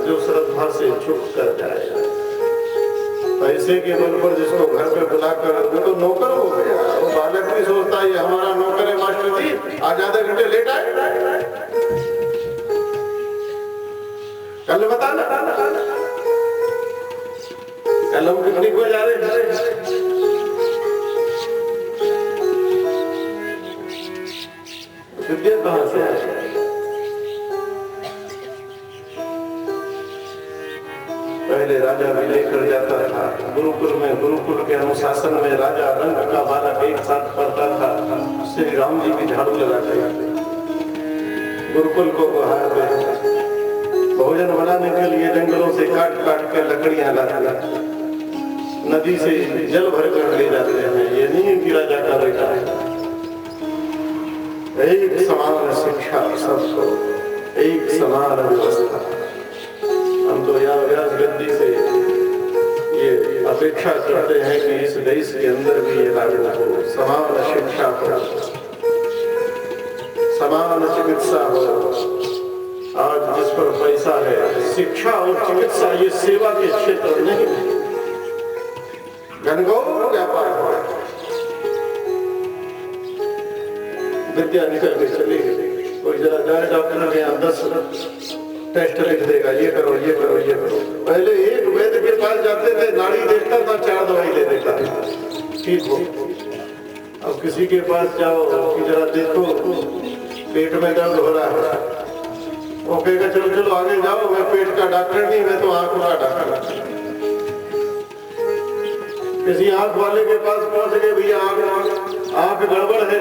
जो श्रद्धा से झुक कर जाएगा। पैसे के बल पर जिसको घर पे बुलाकर, वो तो नौकर हो गया। वो बालक भी सोचता है ये हमारा नौकर है मास्टर जी, आज आधे घंटे लेट आए। कल बताना कल हम पिकनिक में जा रहे हैं। विद्या कहां से आए? पहले राजा भी लेकर जाता था गुरुकुल में। गुरुकुल के अनुशासन में राजा रंग का बालक एक साथ पढ़ता था। श्री राम जी भी झाड़ू लगाते गुरुकुल को भोजन बनाने के लिए जंगलों से काट काट के लकड़ियां लाते, नदी से जल भर कर ले जाते हैं। ये नहीं कि राजा का बेटा है। एक समान शिक्षा सबको, एक समान व्यवस्था। हम तो यहाँ व्यास गद्दी से ये अपेक्षा करते हैं कि इस देश के अंदर भी ये लागू हो, समान शिक्षा हो, समान चिकित्सा हो। आज जिस पर पैसा है, शिक्षा और चिकित्सा ये सेवा के क्षेत्र नहीं है, घनघोर व्यापार हो। विद्या निकल के चली गई। कोई जरा जाए डॉक्टर के यहाँ 10 टेस्ट लिख देगा, ये करो ये करो ये करो। पहले एक वैद्य के पास जाते थे, नाड़ी देखता था, 4 दवाई दे देता था, ठीक हो। अब किसी के पास जाओ कि जरा देखो पेट में दर्द हो रहा है, वो कहेगा चलो चलो आगे जाओ, मैं पेट का डॉक्टर नहीं, मैं तो आंख का डॉक्टर। किसी आंख वाले के पास पहुंच गए, भैया आंख गड़बड़ है।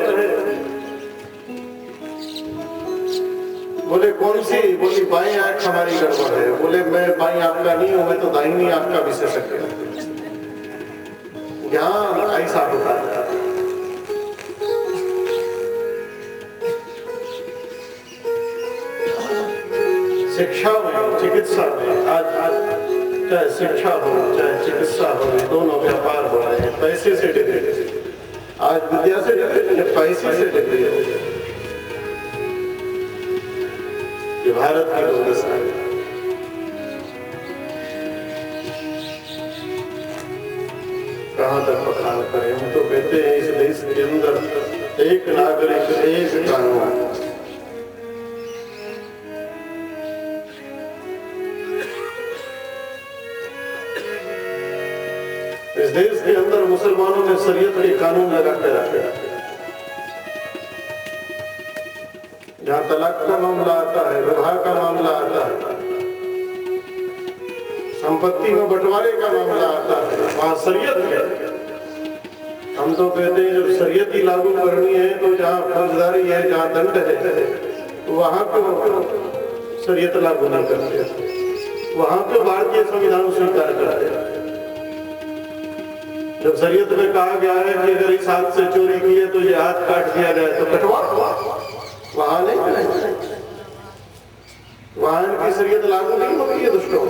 बोले कौन सी? बोली बाई आंख हमारी गड़बड़ है। बोले मैं बाई आंख का नहीं हूं, मैं तो दाहिनी आंख का विशेषज्ञ हूं। यहाँ ऐसा होता है। शिक्षा में, चिकित्सा में, आज चाहे शिक्षा हो चाहे चिकित्सा हो, दोनों व्यापार हो रहे हैं। पैसे से डिग्री, आज विद्या से डिग्री, पैसे से डिग्री। ये भारत की दुर्दशा है। कहां तक बखान करें? हम तो कहते हैं इस देश के अंदर एक नागरिक एक कानून। इस देश के अंदर मुसलमानों ने शरीयत के कानून लगा के रखे। जहाँ तलाक का मामला आता है, विवाह का मामला आता है, संपत्ति में बंटवारे का मामला आता है, वहाँ शरीयत है। हम तो कहते हैं जब शरीयत ही लागू करनी है तो जहाँ फौजदारी है, जहाँ दंड है, तो वहाँ पे शरीयत लागू नहीं करते, वहाँ पे भारतीय संविधान स्वीकार करते हैं। जब शरीयत में कहा गया है कि अगर इस हाथ से चोरी की है तो ये हाथ काट दिया जाए, तो कटवा, वहां नहीं, वहां की शरीयत लागू नहीं होगी। ये दुष्टों,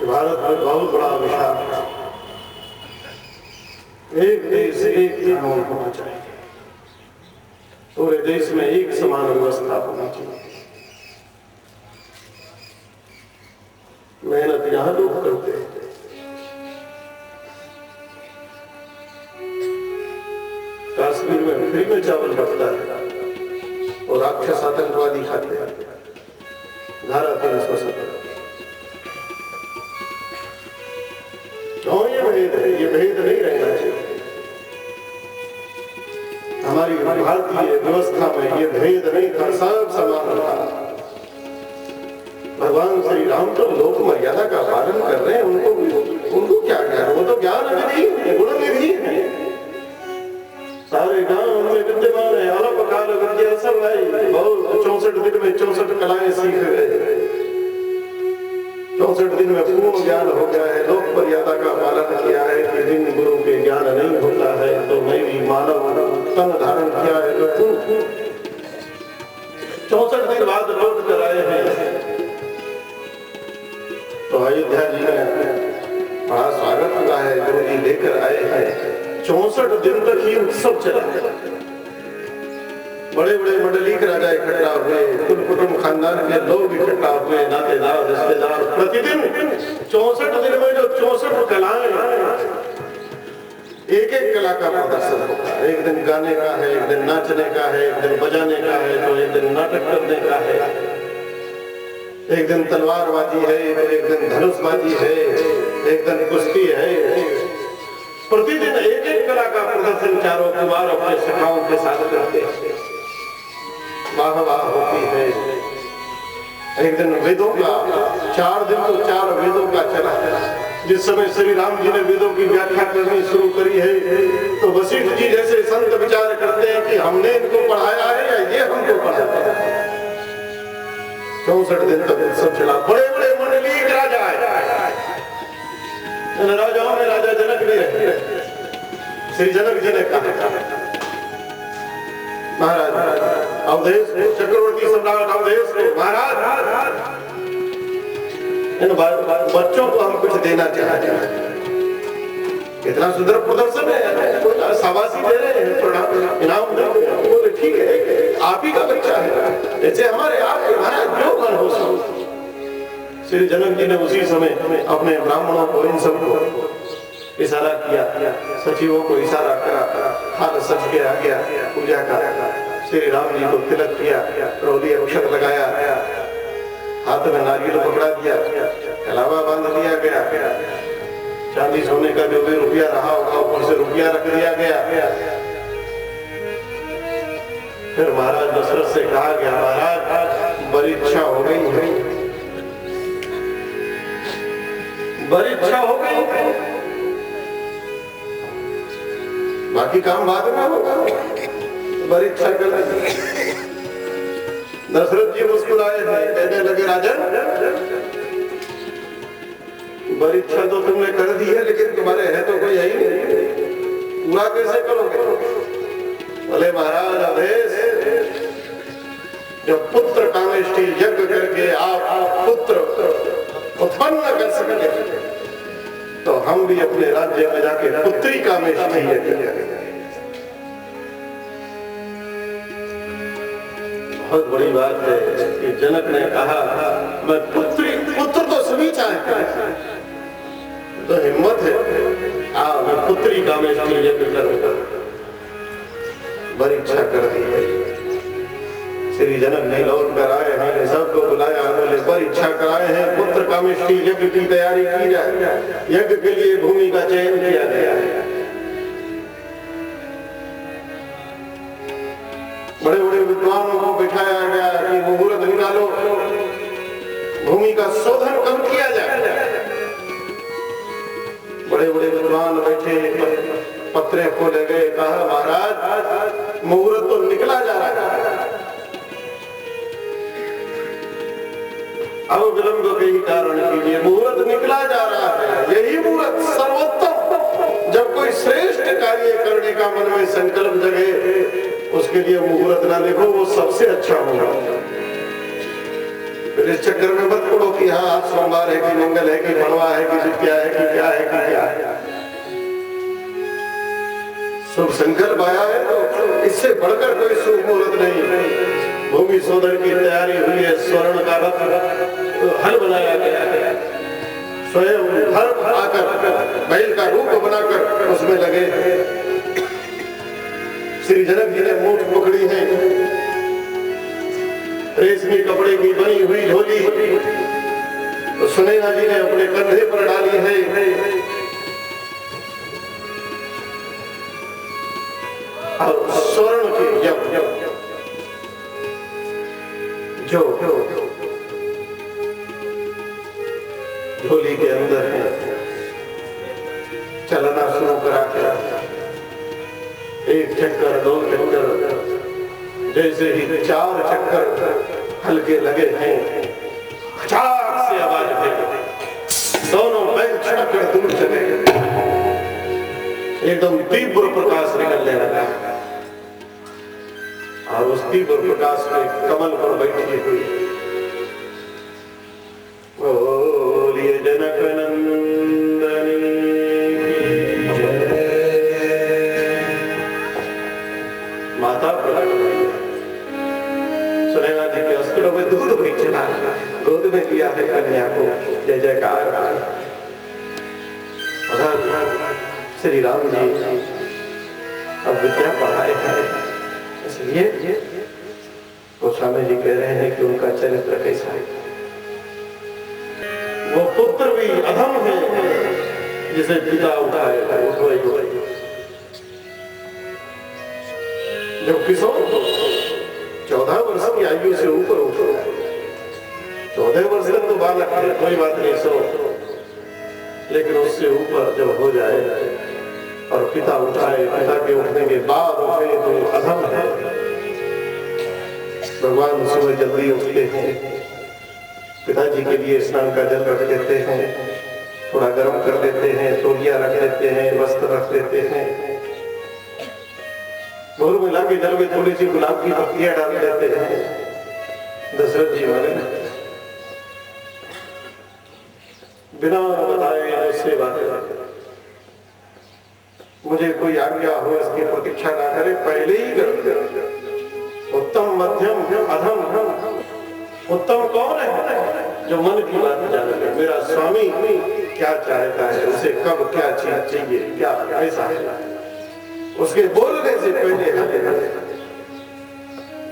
भारत में बहुत बड़ा विशाल, एक देश एक कानून होना चाहिए, पूरे देश में एक समान व्यवस्था होनी चाहिए। मेहनत यहाँ लोग करते हैं। कश्मीर में फ्री में चावल बचता है और राक्षस आतंकवादी खाते हैं। धारा 370। ये भेद है, ये भेद नहीं रहना चाहिए। हमारी भारतीय व्यवस्था में ये भेद नहीं था, सब समान था। भगवान श्री राम तो लोक मर्यादा का पालन कर रहे हैं, उनको क्या ज्ञान? वो तो ज्ञान निधि, गुण निधि है। सारे गांव में विद्यमान है, अलग प्रकार विद्या सब है। बहुत 64 दिन में 64 कलाएं सीख गए। 64 दिन में पूर्ण ज्ञान हो गया है। लोक मर्यादा का पालन किया है कि जिन गुरु के ज्ञान नहीं होता है तो मैं भी मानव तन धारण किया है। तो 64 दिन बाद लौट कर आए हैं। तो अयोध्या जी ने बड़ा स्वागत हुआ है, गुरु जी लेकर आए हैं। 64 दिन तक ये उत्सव चला। बड़े बड़े मंडलीक राजा इकट्ठा हुए, कुल कुटुंब खानदान के लोग इकट्ठा हुए, नातेदार रिश्तेदार। प्रतिदिन 64 दिन में जो 64 कलाएं, एक एक कला का प्रदर्शन होगा। एक दिन गाने का है, एक दिन नाचने का है, एक दिन बजाने का है, तो एक दिन नाटक करने का है, एक दिन तलवारबाजी है, एक दिन धनुषबाजी है, एक दिन कुश्ती है। प्रतिदिन एक एक कला का प्रदर्शन चारों कुमार अपने सखाओं के साथ करते हैं। वाह वाह होती है। एक दिन वेदों का 4 दिन तो 4 वेदों का चला है। जिस समय श्री राम जी ने वेदों की व्याख्या करनी शुरू करी है, तो वशिष्ठ जी जैसे संत विचार करते हैं कि हमने इनको पढ़ाया है या ये हमको पढ़ाया है। 64 दिन तक सब चला। बड़े बड़े मंडलीक राजा है, राजाओं में राजा जनक भी है। श्री जनक जी ने कहा, महाराज अवधेश चक्रवर्ती सम्राट अवधेश को, महाराज इन बच्चों को हम कुछ देना चाहते हैं। इतना सुंदर प्रदर्शन है, शाबाशी दे रहे हैं, इनाम दे रहे हैं। बोले ठीक है, आप ही का बच्चा है, जैसे हमारे आपके महाराज जो मन हो सो। श्री जनक जी ने उसी समय अपने ब्राह्मणों को, इन सबको इशारा किया, सचिवों को इशारा करा, हाथ सज के आ गया पूजा का। श्री राम जी को तिलक किया, रोली अक्षत लगाया, हाथ में नारियल पकड़ा दिया, कलावा बांध दिया गया। चांदी सोने का जो भी रुपया रहा होगा ऊपर से रुपया रख दिया गया। फिर महाराज दशरथ से कहा गया, महाराज बड़ी इच्छा हो गई है, बड़ी इच्छा हो गई, बाकी काम बाद में होगा, बड़ी इच्छा कर। दशरथ जी मुस्कुराए, कहने लगे, राजन बड़ी इच्छा तो तुमने कर दी है, लेकिन तुम्हारे है तो कोई है ही नहीं, पूरा कैसे करोगे? बोले महाराज अवधेश, जब पुत्र कामेष्टि यज्ञ करके आप पुत्र उत्पन्न कर सके, तो हम भी अपने राज्य में जाके पुत्री कामेष्टि यज्ञ करेंगे। बहुत बड़ी बात है कि जनक ने कहा, मैं पुत्र तो सभी चाहते हैं, तो हिम्मत है, मैं पुत्री कामेष्टि यज्ञ करूंगा। बड़ी इच्छा कर दी है। श्री जनक नहीं लौट कर आए हैं, सबको बुलाया, बोले पर इच्छा कराए हैं, पुत्र कामेष्टि यज्ञ की तैयारी की जाए। यज्ञ के लिए भूमि का चयन किया गया है। बड़े बड़े विद्वानों को बिठाया गया कि मुहूर्त निकालो, भूमि का शोधन कब किया जाए। बड़े बड़े विद्वान बैठे, पत्रे खोले गए, कहा महाराज मुहूर्त तो निकला जा रहा है, अब विलंब के ही कारण के लिए मुहूर्त निकला जा रहा है। यही मुहूर्त सर्वोत्तम, जब कोई श्रेष्ठ कार्य करने का मन में संकल्प जगे, उसके लिए मुहूर्त ना देखो, वो सबसे अच्छा होगा। फिर इस चक्कर में मत पड़ो कि हाँ आज सोमवार है कि मंगल है कि भड़वा है कि क्या है कि क्या है कि क्या है। शुभ संकल्प आया है तो इससे बढ़कर कोई शुभ मुहूर्त नहीं। भूमि शोधन की तैयारी हुई है, स्वर्ण का रथ हल बनाया गया है, स्वयं हर आकर बैल का रूप बनाकर उसमें लगे। श्री जनक जी ने मूठ पकड़ी है, रेशमी कपड़े की बनी हुई झोली, तो सुनैना जी ने अपने कंधे पर डाली है, और स्वर्ण की जो झोली के अंदर है, चलना शुरू करा के एक चक्कर, दो चक्कर, जैसे ही 4 चक्कर हल्के लगे हैं, खचाक से आवाज आई, दोनों बैल छटक कर दूर चले गए। एकदम तीव्र प्रकाश निकलने लगा, और उस तीव्र प्रकाश में कमल पर बैठी हुई बोलिए जनक नंदनी माता प्रकट हुई। सुनैना जी के अस्त्रों में दूध भी चला, गोद में दिया है कन्या को, जय जयकार। श्री राम जी अब विद्या पढ़ाए हैं, इसलिए गोस्वामी जी कह रहे हैं कि उनका चरित्र कैसा है। वो पुत्र भी अधम है जिसे पिता उठाएगा, जब किशोर 14 वर्ष की आयु से ऊपर 14 वर्ष तक तो बालक है, कोई बात नहीं, सो लेकिन उससे ऊपर जब हो जाए और पिता उठाए, पिता के उठने के बाद उठे तो अधम है। भगवान सुबह जल्दी उठते हैं, पिताजी के लिए स्नान का जल रख देते हैं, थोड़ा गर्म कर देते हैं, तौलिया रख देते हैं, वस्त्र रख देते हैं, भोर मिला के जल में थोड़ी सी गुलाब की पत्तियां डाल देते हैं। दशरथ जी वाले बिना बताए उससे बात, मुझे कोई आज्ञा हो इसकी प्रतीक्षा ना करे, पहले ही कर। उत्तम मध्यम अधम, उत्तम कौन है? जो मन की बात जाने लगे, मेरा स्वामी क्या चाहता है, उसे कब क्या चीज चाहिए, क्या ऐसा है, उसके बोलने से पहले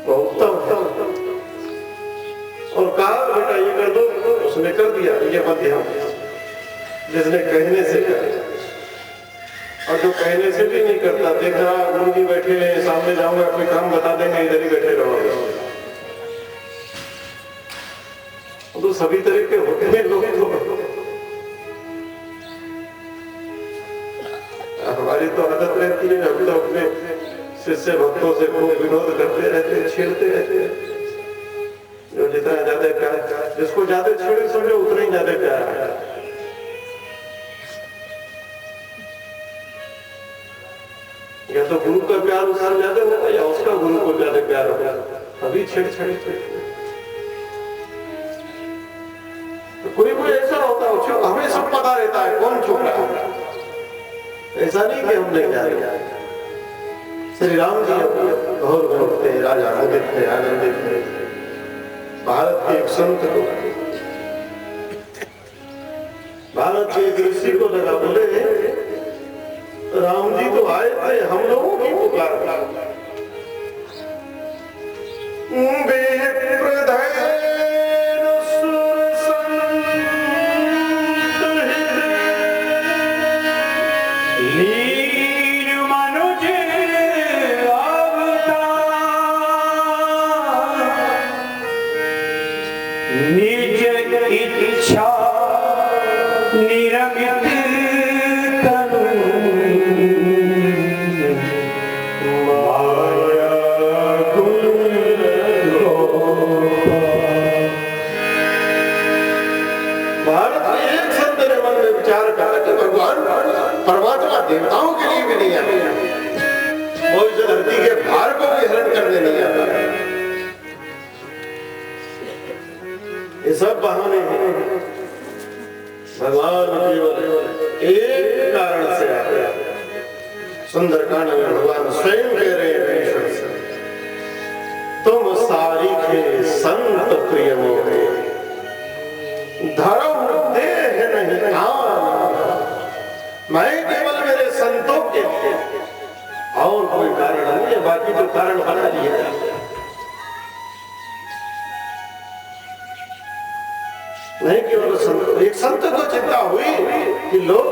वो उत्तम। और कहा बेटा ये कर दो, उसने कर दिया, ये मध्यम, जिसने कहने से कर, और जो कहने से भी नहीं करता, देख रहा गुरु जी बैठे हैं सामने, जाऊंगा कोई काम बता देंगे, इधर ही बैठे रहोगे। तो सभी तरह के होते हैं लोग, हमारी तो आदत रहती है हम तो अपने शिष्य भक्तों से खूब विनोद करते रहते, छेड़ते रहते, जो जितना ज्यादा प्यार, जिसको ज्यादा छेड़े समझो उतना ही ज्यादा प्यार है। या तो गुरु का प्यार उससे ज्यादा होगा या उसका गुरु को ज्यादा प्यार होगा, अभी छेड़। तो कोई ऐसा होता है, हमें सब पता रहता है कौन छोटा है, ऐसा नहीं कि हम नहीं जाने। श्री राम जी बहुत भक्त थे, राजा आनंदित थे, आनंदित थे। भारत के एक संत को, भारत के एक ऋषि को लगा, बोले राम जी तो आए थे, हम लोगों की पुकार देवताओं के लिए भी नहीं आता, वो इस धरती के भार को भी हरण करने नहीं आता। ये सब बहाने हैं, भगवान केवल एक कारण से आते हैं। सुंदरकांड में भगवान स्वयं कह रहे हैं, तुम सारी के संत प्रिय मोहे, धर्म देह नहीं आन, मैं केवल मेरे संतों के लिए, और कोई कारण नहीं है, बाकी तो कारण बना लिया। नहीं केवल संत, एक संत को चिंता हुई कि लोग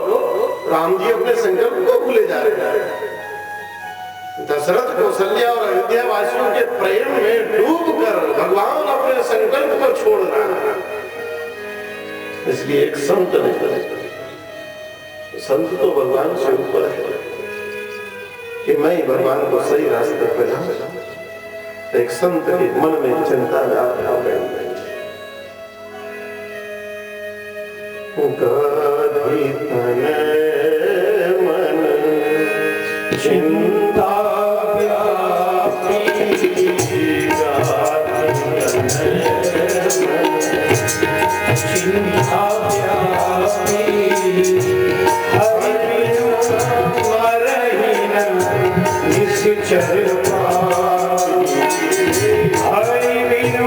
राम जी अपने संकल्प को भूले जा रहे हैं। दशरथ कौशल्या और अयोध्या वासियों के प्रेम में डूब कर भगवान अपने संकल्प को छोड़ रहा है, इसलिए एक संत नहीं, संत तो भगवान से ऊपर है कि मैं भगवान को सही रास्ते पर लाऊं। एक संत के मन में चिंता ना आवे, गाधी तन मन चिंता व्यापी, चिंता व्यापी, निश्चर हरि बिन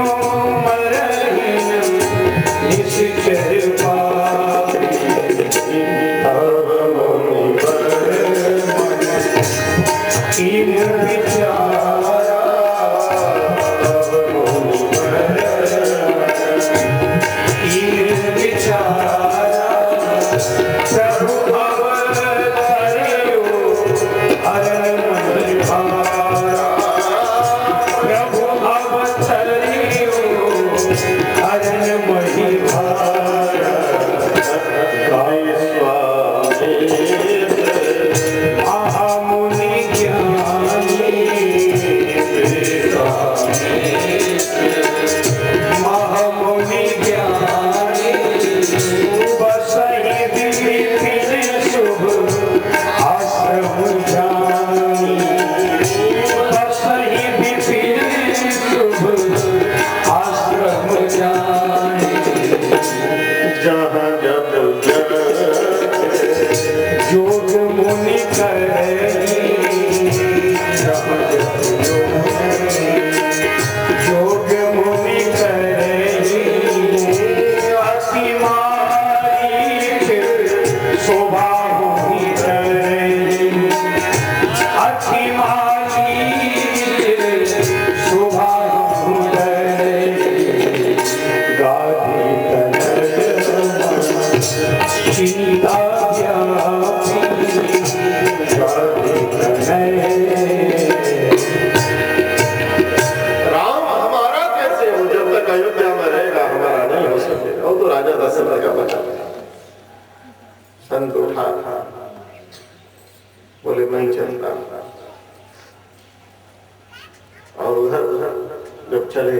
जब चले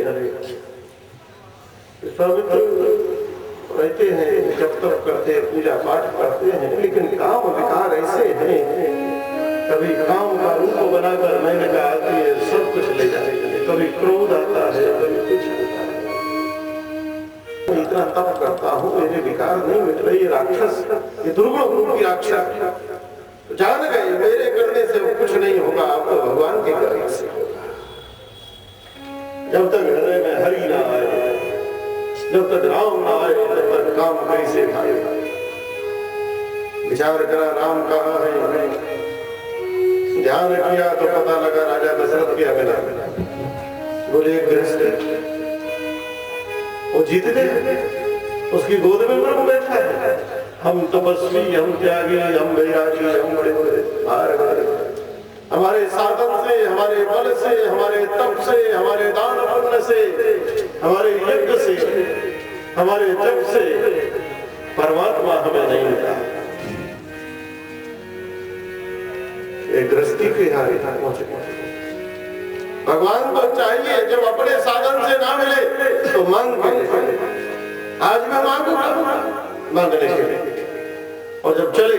विश्वामित्र रहते हैं, जब तक करते हैं, पूजा पाठ करते हैं, लेकिन काम विकार ऐसे हैं, कभी काम का रूप बनाकर मेनका आती है, सब कुछ ले जाने के लिए, कभी क्रोध आता है, कभी कुछ आता है। इतना तप करता हूँ, मेरे विकार नहीं मिट रहे, ये राक्षस, ये दुर्गुण रूप की राक्षस जान गए मेरे करने से कुछ नहीं होगा, आपको भगवान के करने से होगा। जब तक हृदय में हरि ना आए, जब तक राम ना आए, तब तक काम कैसे भाएगा। विचार करा राम कहाँ है, ध्यान किया तो पता लगा राजा दशरथ के मिला। बोले गृहस्थ, वो जीत गए, उसकी गोद में प्रभु बैठा है। हम तपस्वी, हम त्यागी, हम वैरागी, हम बड़े बड़े हमारे साधन से, हमारे बल से, हमारे तप से, हमारे दान पुण्य से, हमारे यज्ञ से, हमारे जप से परमात्मा हमें नहीं मिला। एक गृहस्थी के हारे पहुंचे। भगवान को चाहिए जब अपने साधन से ना मिले तो मांग के, आज मैं मांगूंगा मांगने के लिए। और जब चले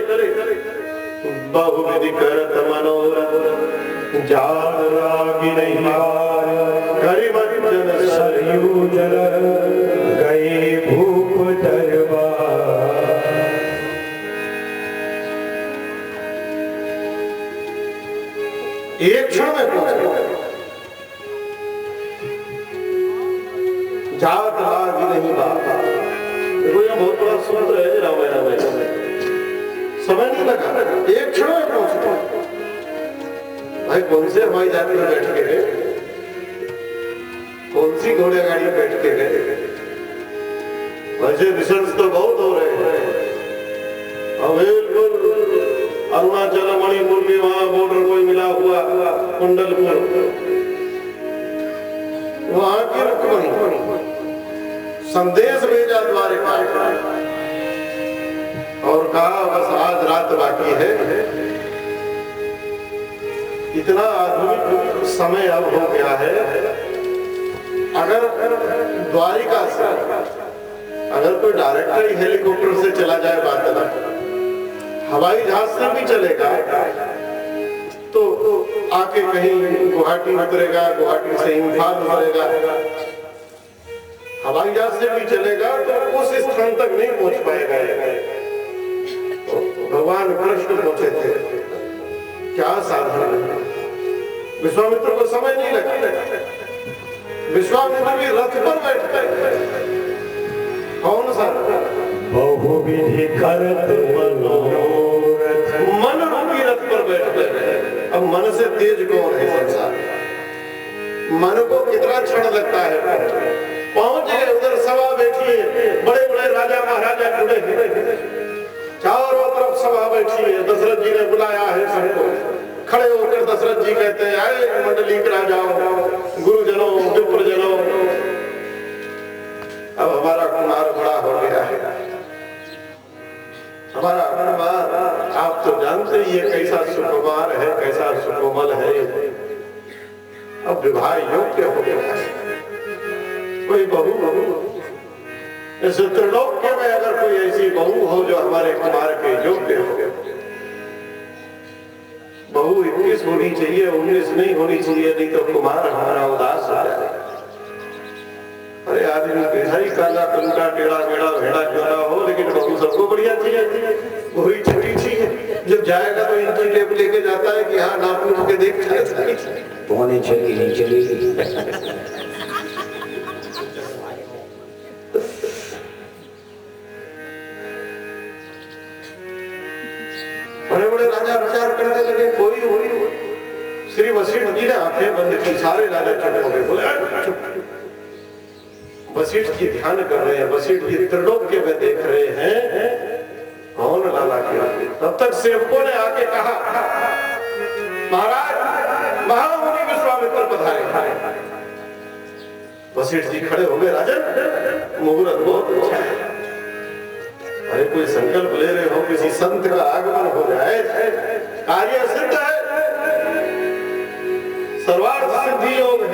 बहुविधि करत मनोरथ, जान लागी नहीं करिबंधन सरयू जल, गए भूप दरबार। एक क्षण में पहुंचे, जात लागी नहीं बाबा। देखो ये बहुत बड़ा सूत्र है रामायण में, समय नहीं लगा, एक क्षण में पहुंचे। भाई कौन से हवाई जहाज में बैठ के गए, कौन सी घोड़े गाड़ी में बैठ के गए। वैसे मिशंस तो बहुत हो रहे हैं, अरुणाचल मणिपुर में वहां बॉर्डर कोई मिला हुआ, कुंडलपुर वहां की रुकमणी संदेश भेजा द्वारिका और कहा बस आज रात बाकी है। इतना आधुनिक समय अब हो गया है, अगर द्वारिका से अगर कोई डायरेक्टर ही हेलीकॉप्टर से चला जाए बात अलग, हवाई जहाज से भी चलेगा तो आके कहीं गुवाहाटी उतरेगा, गुवाहाटी से इम्फाल उतरेगा, हवाई जहाज से भी चलेगा तो उस स्थान तक नहीं पहुंच पाएगा। भगवान कृष्ण पहुंचे थे, क्या साधन है। विश्वामित्र को समय नहीं लगा, विश्वामित्र भी रथ पर बैठ गए। कौन सा बहुविधि करत मनोरथ, मन रूपी रथ पर बैठ गए। अब मन से तेज कौन है संसार, मन को कितना क्षण लगता है। पहुंच गए उधर, सभा बैठी है, बड़े बड़े राजा महाराजा जुड़े हैं, चारों तरफ सभा बैठी है। दशरथ जी ने बुलाया है सबको, खड़े होकर दशरथ जी कहते हैं आए मंडली के राजाओं, गुरुजनों, विप्रजनों, अब हमारा कुमार बड़ा हो गया है, हमारा कुमार आप तो जानते ही है कैसा सुकुमार है, कैसा सुकोमल है, अब विवाह योग्य हो गया है। कोई बहू इस त्रिलोक्य में अगर कोई ऐसी बहू हो जो हमारे कुमार के योग्य हो, बहू 21 होनी चाहिए, 19 नहीं होनी चाहिए, नहीं तो कुमार हमारा उदास हो जाए। अरे आदमी कैसा ही काला कंका टेढ़ा मेढ़ा भेड़ा क्यों हो, लेकिन बहू सबको बढ़िया चाहिए, वही छोटी चाहिए। जब जाएगा तो इनकी टेप लेके जाता है कि हाँ नाप के देख पौने चली नहीं चलेगी। बड़े बड़े राजा विचार करने लगे, कोई श्री वशिष्ठ जी ने आंखें बंद की, सारे राजा चुप हो गए। बोले वशिष्ठ जी ध्यान कर रहे हैं, वशिष्ठ जी त्रिलोक्य में देख रहे हैं कौन लाला क्या। तब तक सेवकों ने आके कहा महाराज महामुनि विश्वामित्र पधारे। वशिष्ठ जी खड़े हो गए, राजन मुहूर्त बहुत अच्छा है। अरे कोई संकल्प ले रहे हो, किसी संत का आगमन हो जाए, कार्य सिद्ध है, सर्वार्थ सिद्धि योग है।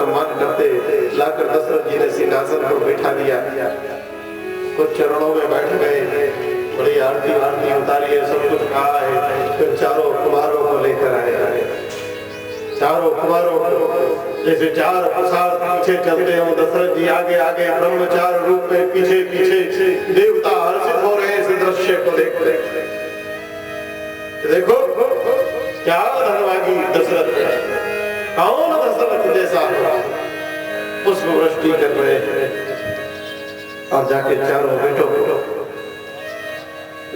सम्मान करते लाकर दशरथ जी ने सिंहासन पर बैठा दिया। कुछ चरणों में बैठ गए, बड़ी आरती वारती उतारी है, सब कुछ कहा है। फिर चारों कुमारों को लेकर आए। चारों कुमारों को जैसे चार प्रसाद पीछे चलते हो, दशरथ जी आगे आगे ब्रह्मचार रूप में पीछे पीछे। देवता हर्षित हो रहे इस दृश्य को देख। देखो क्या धनभागी दशरथ, कौन दशरथ जैसा पुष्प वृष्टि कर रहे हैं। और जाके चारों बेटों को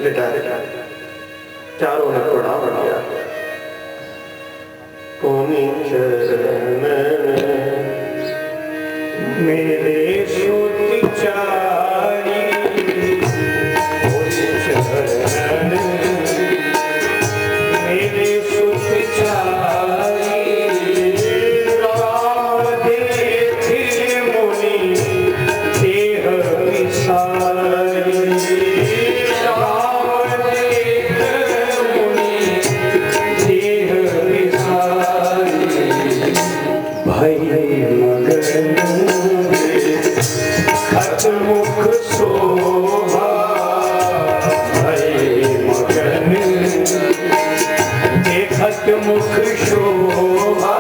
लिटा चारों ने प्रणाम किया। पुनि चरण मेरे सुत चारी, चरण मेरे सुत चारी, राम देखे मुनि देह विसारी, राम देख मुनि देह विसारी, भई मगन खत मुख शोभा, भई मगन देखत मुख शोभा,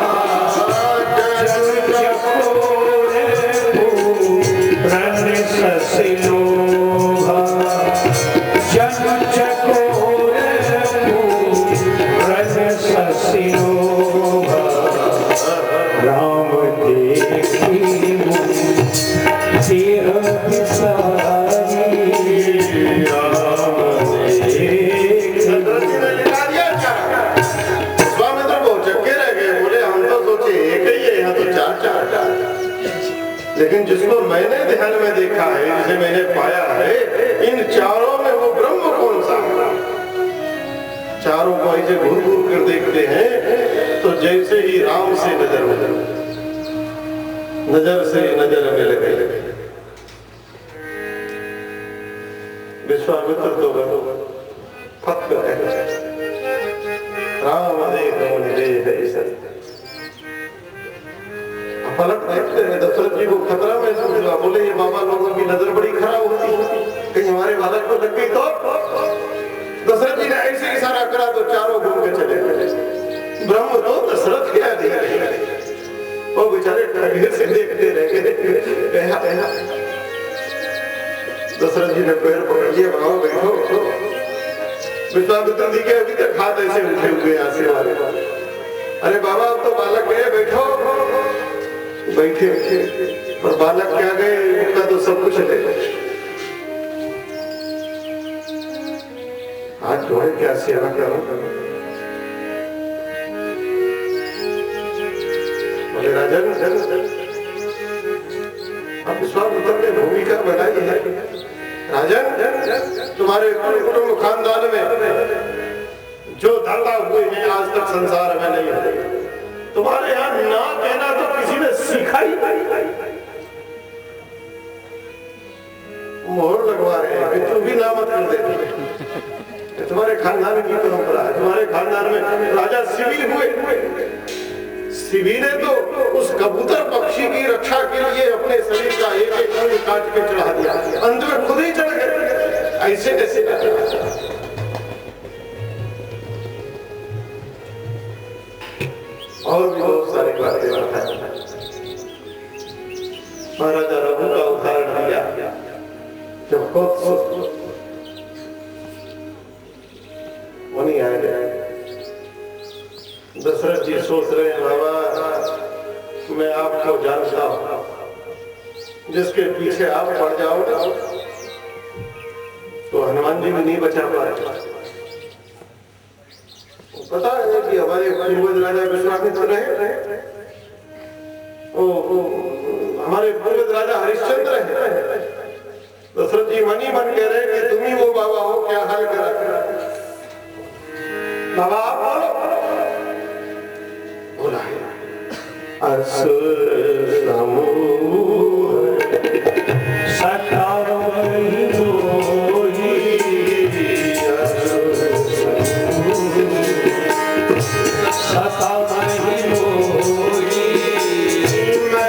जन चकोर पूरन ससि लोभा, जन चकोर पूरन ससि लोभा, राम देखी देह विसारी, राम देखी। स्वामित्र को चक्के रह गए, बोले हम तो सोचे एक ही है, यहाँ तो चार। लेकिन जिसको मैंने ध्यान में देखा है, जिसे मैंने पाया है, इन चारों में वो ब्रह्म कौन सा? चारों को ऐसे घूर घूर कर देखते हैं तो जैसे ही राम से नजर से नजर मिल गए। विश्वामित्र तो फट गए, राम पलट देखते हैं, दशरथ जी को खतरा महसूस हुआ। बोले ये बाबा लोगों की नजर बड़ी खराब होती, कहीं हमारे बालक को लग गई तो। दशरथ जी ने ऐसे इशारा करा तो चारों घूम के चले गए। ब्रह्म तो दशरथ के अधिकारी, वो बेचारे ठगे से देखते रह गए। दशरथ जी ने पैर पकड़ लिया, बाबा बैठो। विश्वामित्र जी के अभी तक हाथ ऐसे उठे हुए आसे वाले। अरे बाबा अब तो बालक गए, बैठो। बैठे और बालक क्या गए, उनका तो सब कुछ ले। आज जो है क्या सेवा करो। बोले राजन, अब विश्वामित्र ने भूमिका बनाई है। राजन, तुम्हारे कुटुंब खानदान में जो दाता हुए हैं आज तक संसार में नहीं हुए। तुम्हारे यहाँ ना कहना तो किसी ने सीखा ही नहीं। मोहर लगवा रहे हैं, तू भी ना मत कर दे। तुम्हारे खानदान की परंपरा है। तुम्हारे खानदान में राजा शिवी हुए। शिवी ने तो उस कबूतर पक्षी की रक्षा के लिए अपने शरीर का एक एक अंग काट के चढ़ा दिया, अंत में खुद ही चढ़ गए। ऐसे कैसे और भी बहुत सारी बातें बताई। महाराजा रघु का उदाहरण दिया, जब खुद वही आए। दशरथ जी सोच रहे हैं, बाबा मैं आपको जानता हूं, जिसके पीछे आप पड़ जाओगे तो हनुमान जी भी नहीं बचा पाए। पता है कि हमारे पूर्वज राजा विश्वामित्र रहे, हमारे पूर्वज राजा हरिश्चंद्र है। दशरथ जी मन ही मन कह रहे हैं कि तुम ही वो बाबा हो, क्या हाल करा। बाबा आप बोलो। बोला असुर समूह सतावई मोही, सतावई मोही, मैं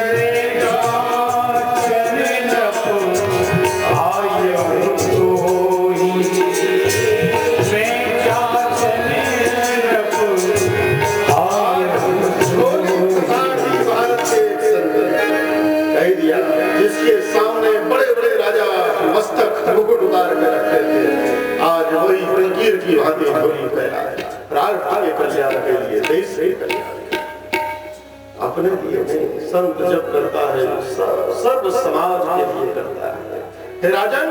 से कल्याण, अपने लिए नहीं। संत जब करता है सर्व समाज के लिए करता है। हे राजन,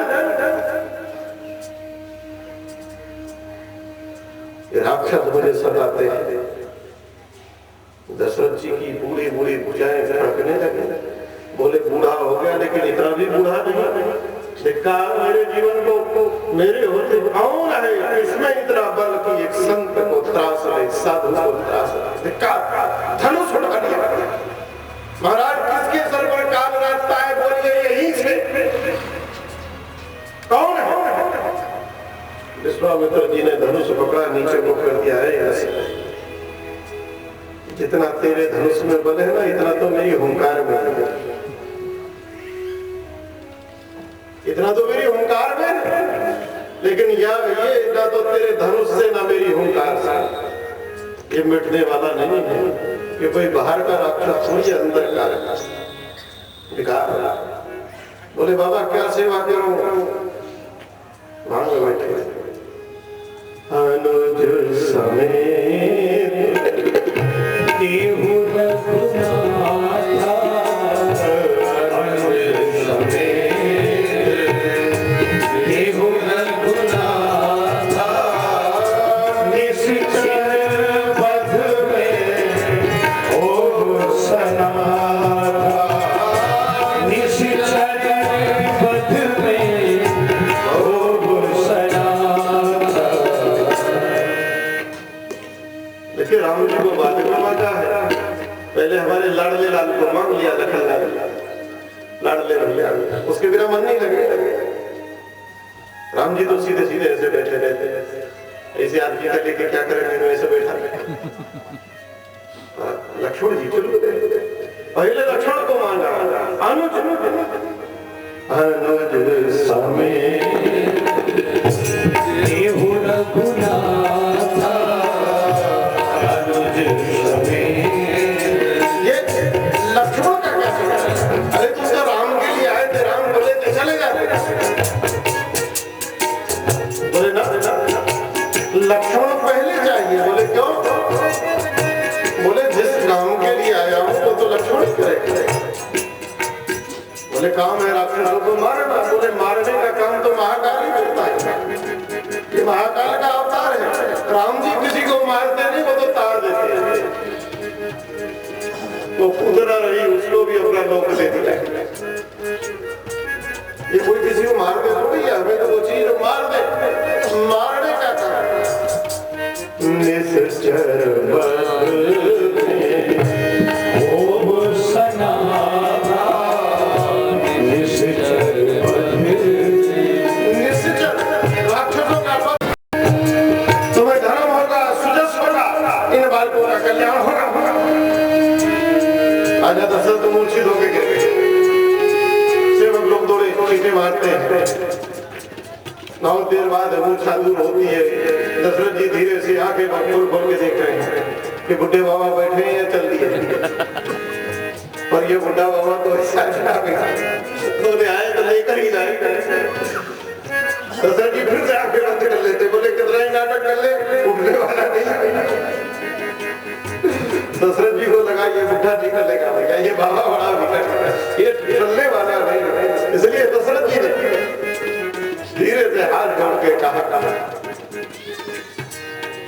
ये राक्षस मुझे सताते हैं। दशरथ जी की पूरी पूरी भुजाएं फड़कने लगे। बोले बूढ़ा हो गया लेकिन इतना भी बूढ़ा नहीं। देखा मेरे जीवन को मेरे होते कौन है इसमें इतना बल कि एक संत को त्रास है, साधु को त्रास है। देखा धनुष उठा लिया। महाराज किसके सर पर काल रास्ता है बोलिए यहीं से। कौन है? विश्वामित्र जी ने धनुष पकड़ा, नीचे को कर दिया है ऐसे। जितना तेरे धनुष में बल है ना इतना तो मेरी हुंकार में है। इतना तो मेरी हुंकार में है। लेकिन ये इतना तो तेरे धनुष से ना मेरी हुंकार से। ये मिटने वाला नहीं है कि कोई बाहर का राक्षस थोड़ी अंदर का विकार। बोले बाबा क्या सेवा करूं? मांग बैठे अनुज समेत देहु रघुनाथा, अनुज समेत देहु रघुनाथा, निश्चर पथ में हो सनाथा, निश्चर पथ में हो सनाथा। देखिए राम जी को बात मांगा है। पहले हमारे लाडले लाल को मांग लिया, लखन लाल लाडले भैया, उसके बिना मन नहीं लगे। राम जी तो सीधे सीधे ऐसे बैठे रहते। ऐसे आदमी का लेके क्या करेंगे? ऐसे बैठा। लक्ष्मण जी चलो पहले लक्ष्मण को मांगा। अनुज अनुज समेत देहु रघुनाथा, अनुज समेत। ये लक्ष्मण का क्या है? अरे तुम तो राम के लिए आए थे, राम बोले थे चले जाते। बोले ना लक्ष्मण पहले चाहिए। बोले क्यों? बोले जिस काम के लिए आया हूं वो तो लक्ष्मण करेगा। बोले काम है राक्षसों को मारना। बोले मारने का काम तो महाकाल ही करता है। ये महाकाल का अवतार है। राम जी किसी को मारते नहीं, वो तो तार देते हैं। वो उधरा रही उसको भी अपना लोक दे दिया। ये कोई किसी को मार दे थोड़ी है। हमें तो वो चीज मार दे। मारने का काम निश्चर पथ में हो सनाथा, निश्चर पथ में। निश्चर राक्षसों का पथ। तुम्हें धर्म होगा, सुजस होगा, इन बालकों का कल्याण होगा। आजा दशरथ मूर्छित होके गिर गए। सेवक लोग दौड़े चीटे मारते हैं। बहुत देर बाद मूर्छा दूर होती है। दशरथ जी धीरे से आंखें खोल खोल के देख रहे हैं कि बुड्ढे बाबा बैठे हैं या चल दिए। पर ये बुड्ढा बाबा तो ऐसा बोले आए तो लेकर ही जाए। दशरथ जी फिर से आंखें बंद कर लेते। बोले कितना ही नाटक कर ले, उठने वाला नहीं। दशरथ जी को लगा ये बुढ़ा नहीं चलेगा भैया, ये बाबा बड़ा विकट, ये चलने वाला नहीं। इसलिए दशरथ जी ने धीरे से हाथ जोड़ के कहा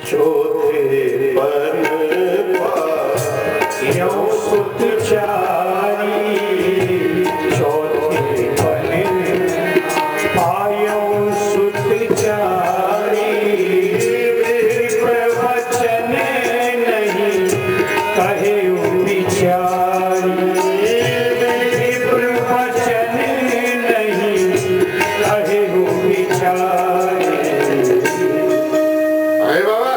चौथे पन यो सुत चारी, चौथे पन पायो सुत चारी। प्रवचन नहीं कहे विचारी, प्रवचन नहीं कहे विचारी। अरे बाबा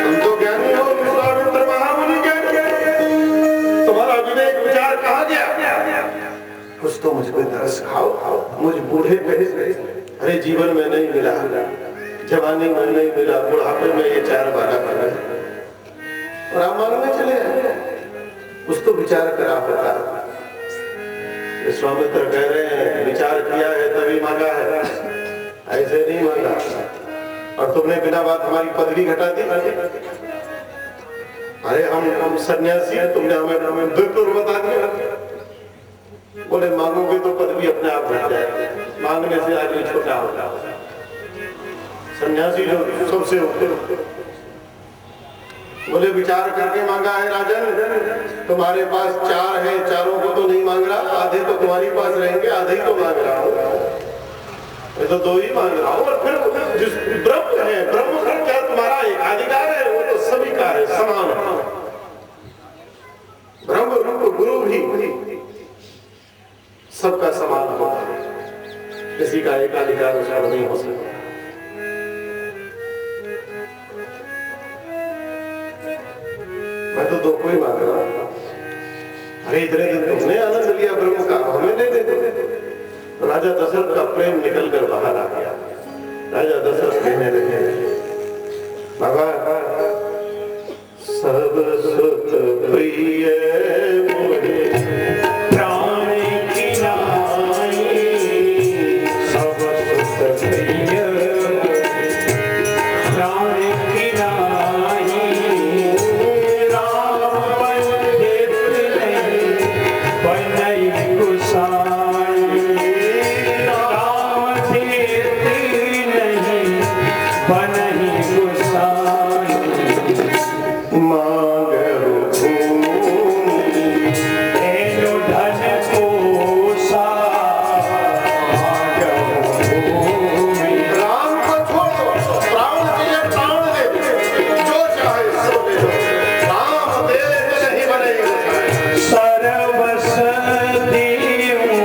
तुम तो ज्ञानी हो, विश्वामित्र महामुनि ज्ञानी। तुम्हारा विवेक विचार कहाँ गया? कुछ तो मुझ पे तरस खाओ। मुझ बूढ़े पे अरे जीवन में नहीं मिला, जवानी में नहीं मिला, बुढ़ापे में ये चार बारह कर रहे हैं और आप मांगने चले आए। कुछ तो विचार करा होता। विश्वामित्र कह रहे हैं विचार किया है तभी मांगा है, ऐसे नहीं मांगा। और तुमने बिना बात हमारी पदवी घटा दी। अरे हम सन्यासी हैं, तुमने हमें बिल्कुल बता दिया। बोले मांगोगे तो पदवी अपने आप मिल जाएगी, मांगने से आदमी छोटा होता है। सन्यासी जो सबसे होते बोले विचार करके मांगा है राजन, तुम्हारे पास 4 है, चारों को तो नहीं मांग रहा, आधे तो तुम्हारे पास रहेंगे, आधे ही तो मांग रहा हूँ, मैं तो 2 ही मांग रहा हूँ। और फिर जिस ब्रह्म है, ब्रह्म का क्या तुम्हारा अधिकार है, वो तो सभी का है, समान। ब्रह्म गुरु भी सबका समान होता है, किसी का एक अधिकार उसका नहीं हो सकता। मैं तो 2 को ही मांग रहा हूं। अरे इतने दिन तुमने आनंद लिया ब्रह्म का, हमें दे दे। राजा दशरथ का प्रेम निकल कर बाहर आ गया। राजा दशरथ कहने लगे, बाबा सब सुत प्रिय मोहे प्राण की नाई, सब सुत प्रिय प्राण की नाई, राम पंडित नहीं बनई गुसाई, राम तीर्थ नहीं बनई गुसाई, मांगो एनो धन कोसा भूमि, राम को छोड़ो, प्राण दिए प्राण दे दो, जो चाहे सो दे दो, राम दे नहीं बनेगा। सर्वस देऊं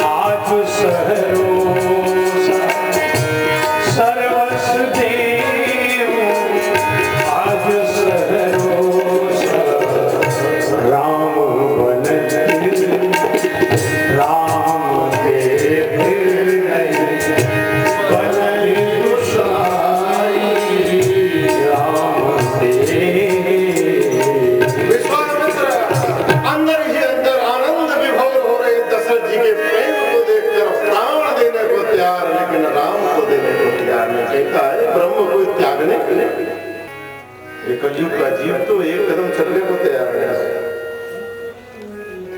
आज सहरोसा, सर्वस देऊं आज सहरोसा, राम बनती राम देव नहीं बनई गुसाई, राम देव। विश्वामित्र अंदर ही अंदर आनंद विभोर हो रहे दशरथ जी के प्रेम को देखकर प्राण देने को तैयार, लेकिन राम को देने को तैयार नहीं। कहता है ब्रह्म को त्यागने के लिए ये कलयुग का जीव तो एक कदम चलने को तैयार है।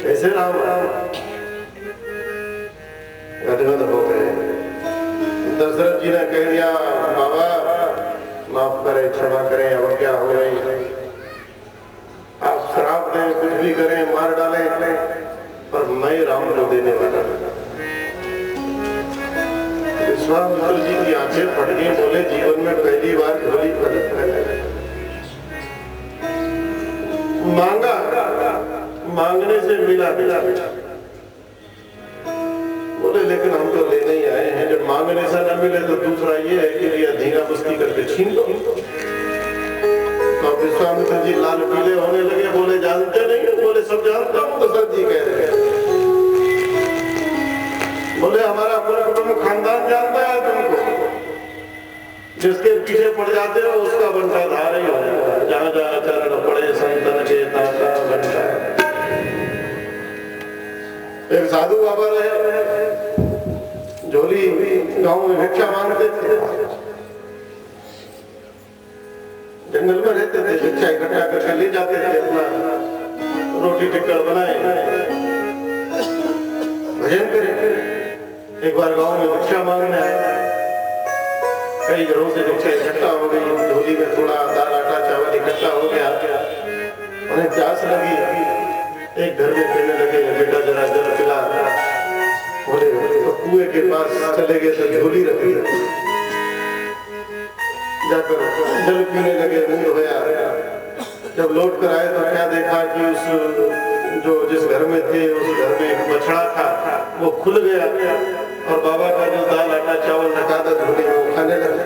कैसे राम गदगद हो गए। दशरथ जी ने कह दिया, बाबा माफ करें, क्षमा करें, अब क्या हो गई, आप श्राप दें, कुछ भी करें, मार डालें, पर मैं राम को देने वाला। विश्वामित्र जी की आंखें फट गई, बोले जीवन में पहली बार झोली मांगा, मांगने से मिला। बोले लेकिन हम तो लेने ही आए हैं, जब मांगने से न मिले तो दूसरा ये है कि ये धींगा मस्ती करके छीन लो। तो विश्वामित्र जी लाल पीले होने लगे, बोले जानते नहीं? बोले सब जानता हूँ। दशरथ जी कह रहे हैं, बोले हमारा पूरा कुटुंब खानदान जानता है तुमको, जिसके पीछे पड़ जाते हो उसका वंशाधार ही हो जाएगा, जहाँ जहाँ चरण पड़े संतन के ताका बनता है। एक साधु बाबा रहे, झोली गांव में भिक्षा मांगते थे, जंगल में रहते थे, भिक्षा इकट्ठा करके ले जाते थे, अपना रोटी टिक्कर बनाए भजन करें। एक बार गांव में भिक्षा मांगने आए, कई घरों से भिक्षा इकट्ठा हो गई, झोली में थोड़ा दाल आटा चावल इकट्ठा हो गया, उन्हें प्यास लगी, एक घर में कहने लगे बेटा जरा जल पिला। बोले तो कुएं के पास चले गए तो झोली रख दी, जाकर जल पीने लगे, मुंह धोया। जब लौट कर आए तो क्या देखा कि उस जो जिस घर में थे उस घर में एक बछड़ा था, वो खुल गया और बाबा का जो दाल आटा चावल रखा था झोली में वो खाने लगे।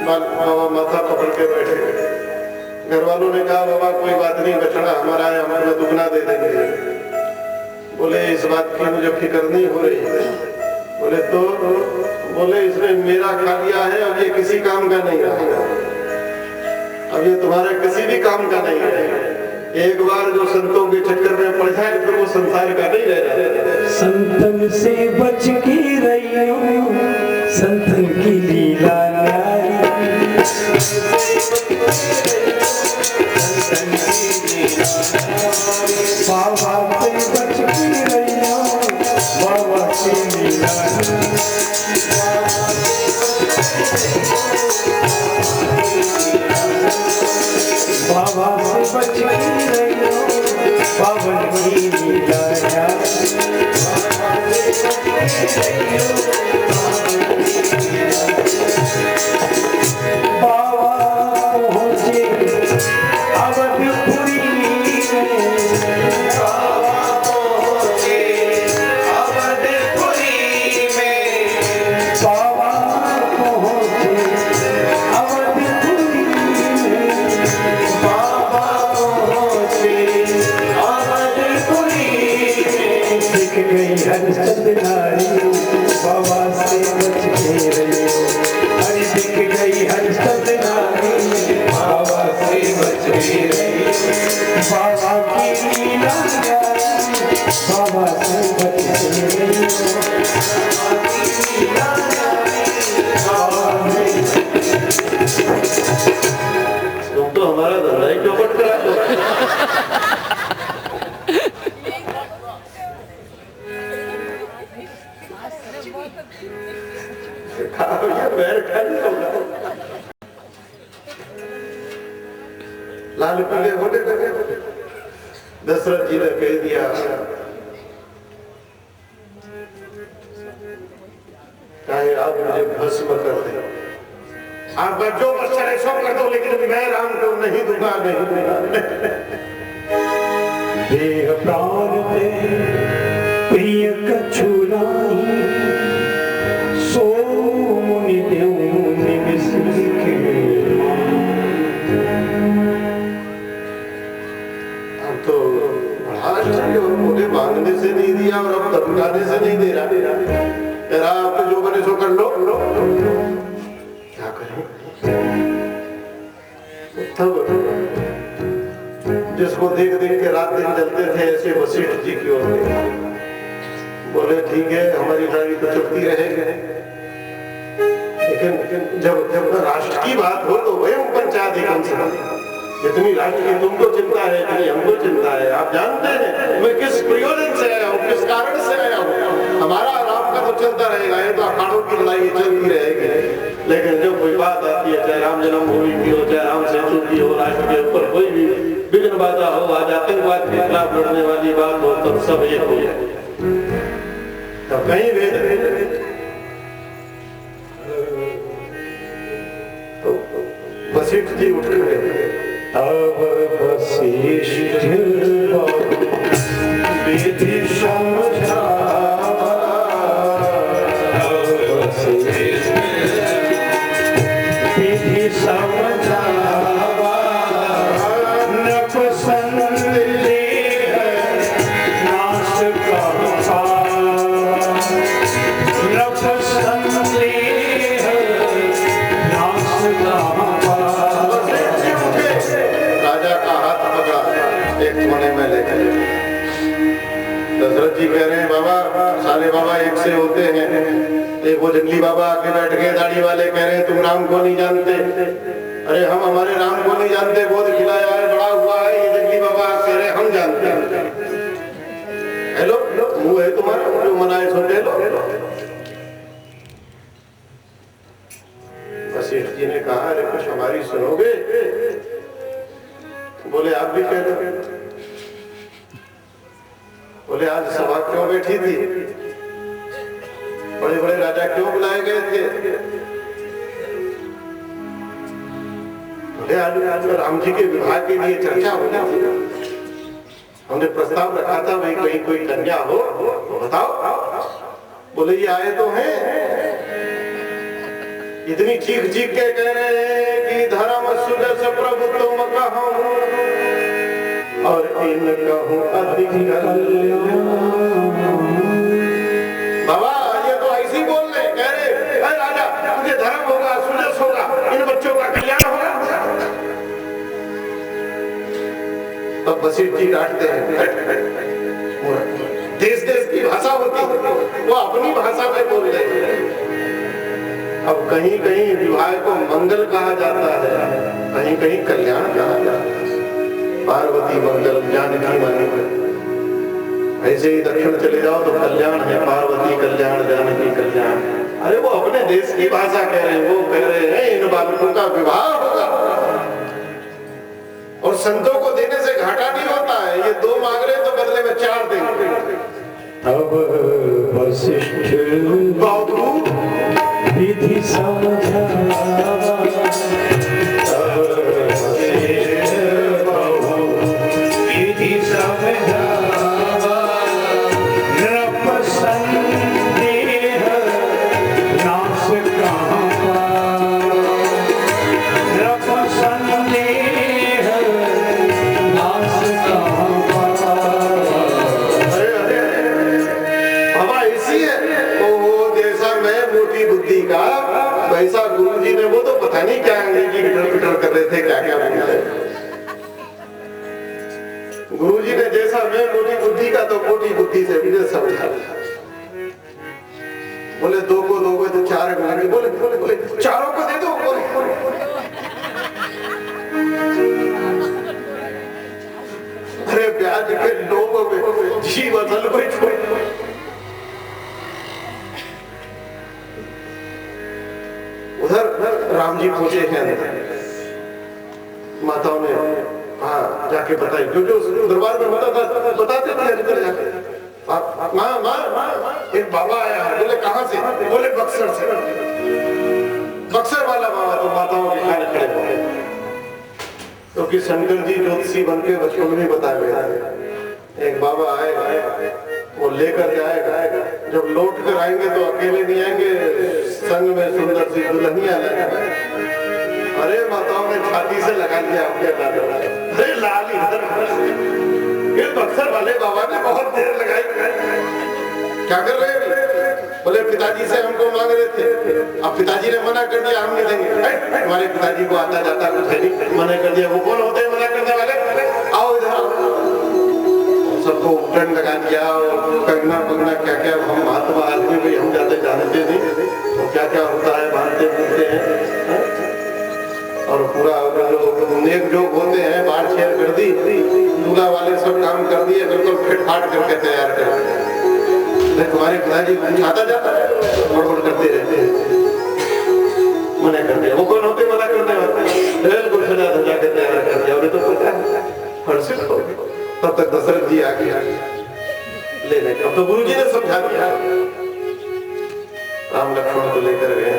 बाबा माथा पकड़ के बैठे। घर वालों ने कहा बाबा कोई बात नहीं, बछड़ा हमारा है, हमारे दुगना दे देंगे। बोले इस बात की मुझे फिक्र नहीं हो रही है। बोले तो? बोले इसने मेरा खा लिया है, अब ये किसी काम का नहीं रहा, अब ये तुम्हारे किसी भी काम का नहीं है, एक बार जो संतों के चक्कर में पड़ जाए फिर वो संसार का नहीं रह जाता। संतन से बच के रहियो, संतन की लीला न्यारी। बाबा से बच के रहियो, बाबा की लीला बाबा से बच के रहियो, बाबा की लीला बाबा पहुँचे अवधपुरी में, बाबा पहुँचे अवधपुरी में, बाबा पहुँचे अवधपुरी में, बाबा पहुँचे अवधपुरी में। दिख गई हरिश्चंद्र नारी, बाबा से बच के रहियो। अरे दिख गई हरिश्चंद्र नारी, बाबा से बच के रहियो। बाबा की लीला न्यारी, बाबा से बच के रहियो। बाबा की लीला न्यारी, बाबा से। तुम तो हमारा धंधा ही चौपट करा दो। लाल पीले होने लगे। दशरथ जी ने कह दिया चाहे आप मुझे भस्म कर दे, आप जो बच्चा सो कर दो, लेकिन मैं राम को नहीं दूंगा, नहीं दूंगा। देह प्राण ते प्रिय कछु नाही, सो मुनि देव निमिष के। अब तो बड़ा अच्छा और मुझे मांगने से नहीं दिया और अब तमकाने से नहीं दे रहा। तेरा आप जो बने सो कर लो। क्या करें? तब जिसको देख देख के रात दिन जलते थे ऐसे वशिष्ठ जी की ओर बोले ठीक है हमारी गाड़ी तो चलती रहेगी, लेकिन जब जब राष्ट्र की बात हो तो वही पंचायत जितनी राष्ट्र की तुमको चिंता है इतनी हमको चिंता है। आप जानते हैं मैं किस प्रयोजन से आया हूँ, किस कारण से आया हूँ। हमारा राम का तो चलता रहेगा, ये तो अखाड़ों की लड़ाई चलती रहेगी, लेकिन जब कोई बात आती है चाहे राम जन्मभूमि की हो, चाहे राम सेतु की हो, राष्ट्र के ऊपर कोई भी विघ्न बाधा हो, आज आतंकवाद के खिलाफ लड़ने वाली बात हो, तब सब एक हो जाए। तब कहीं भेद तो वशिष्ठ जी उठ गए। तब वशिष्ठ विधि समझावा, विधि समझावा, नपसंदेह नाश का नपसंदेह नाश का। राजा का हाथ पकड़ा एक कोने में लेकर। दशरथ जी कह रहे हैं बाबा सारे बाबा एक से होते हैं। एक वो जंगली बाबा आके बैठ गए, दाढ़ी वाले कह रहे हैं तुम राम को नहीं जानते। अरे हम हमारे राम को नहीं जानते, गोद खिलाया है, बड़ा हुआ है। ये जंगली बाबा कह रहे हम जानते हैं। हेलो मुंह है तुम्हारा जो मनाए सुन ले लो। वशिष्ठ जी ने कहा अरे कुछ हमारी सुनोगे? बोले आप भी कह दो। बोले आज सभा क्यों बैठी थी? बड़े बड़े राजा क्यों बुलाए गए थे? बोले आज राम जी के विवाह के लिए चर्चा होना थी, हमने प्रस्ताव रखा था भाई कहीं कोई कन्या हो तो बताओ। बोले ये आए तो हैं। इतनी चीख चीख के कह रहे हैं कि धर्म सुदर्श प्रभु तुम कहो और इन कहूं अधिक कल्याण। बाबा ये तो ऐसे ही बोल रहे कह रहे अरे राजा तुझे धर्म होगा सुदर्श होगा, इन बच्चों का कल्याण होगा। तब वशिष्ठ जी डांटते हैं। देश देश की भाषा होती है, वो अपनी भाषा में बोल रहे हैं। अब कहीं कहीं विवाह को मंगल कहा जाता है, कहीं कहीं कल्याण कहा जाता है। पार्वती मंगल जानकी मंगल, ऐसे ही दक्षिण चले जाओ तो कल्याण है, पार्वती कल्याण जानकी कल्याण। अरे वो अपने देश की भाषा कह रहे हैं, वो कह रहे हैं इन बालकों का विवाह होगा। और संतों को देने से घाटा नहीं होता है, ये 2 मांग रहे तो बदले में 4 देंगे। अब वशिष्ठ विधि समझावा, अब वशिष्ठ विधि समझावा, नृप संदेह नाश कहाँ, नृप संदेह नाश कहाँ। बुद्धि का वैसा गुरु जी ने, वो तो पता नहीं क्या अंग्रेजी पिटर कर रहे थे, क्या क्या बोल रहे। गुरु जी ने जैसा मैं मोटी बुद्धि का तो मोटी बुद्धि से मुझे समझा। बोले 2 को 2 तो 4 मिलेंगे, बोले बोले बोले 4 को दे दो, बोले अरे ब्याज के 2 में जीव असल को छोड़। उधर राम जी पहुंचे हैं, माताओं ने हाँ जाके बताई जो जो दरबार में होता था, बताते थे अंदर जाके। माँ माँ एक बाबा आया है। बोले कहाँ से? बोले बक्सर से। बक्सर वाला बाबा। तो माताओं के कान खड़े हो गए, क्योंकि शंकर जी ज्योतिषी बन के बच्चों में भी बताए गए। एक बाबा आएगा, वो लेकर जाएगा, जब लौट कर आएंगे तो अकेले नहीं आएंगे, संग में सुंदर सी दुल्हनिया लाएगा। अरे माताओं ने छाती से लगा लिया आपके लाल, अरे लाल इधर। ये बक्सर वाले बाबा ने बहुत देर लगाई। क्या कर रहे हैं? बोले पिताजी से हमको मांग रहे थे, अब पिताजी ने मना कर दिया, हम नहीं देंगे। हमारे पिताजी को आता जाता कुछ है नहीं, मना कर दिया। वो कौन होते हैं मना करने वाले? आओ इधर। सबको उपटन लगा दिया और कंगना पंगना क्या क्या, हम महात्मा आदमी भाई हम ज्यादा जानते नहीं, तो क्या क्या होता है मानते बोलते हैं। और पूरा जो नेक जोग होते हैं बाढ़ शेर कर दी, दूल्हा वाले सब काम कर दिए, बिल्कुल फिट फाट करके तैयार कर। तुम्हारे पिताजी आता जाता है, गड़बड़ करते रहते हैं, मना कर दिया। वो कौन होते मना करने वाले? बिल्कुल सजा धजा के तैयार कर दिया, उन्हें तो पता है हर्षित हो। तब तक दशरथ जी आ गया लेने। अब तो गुरु जी ने समझा दिया। राम लक्ष्मण को लेकर गए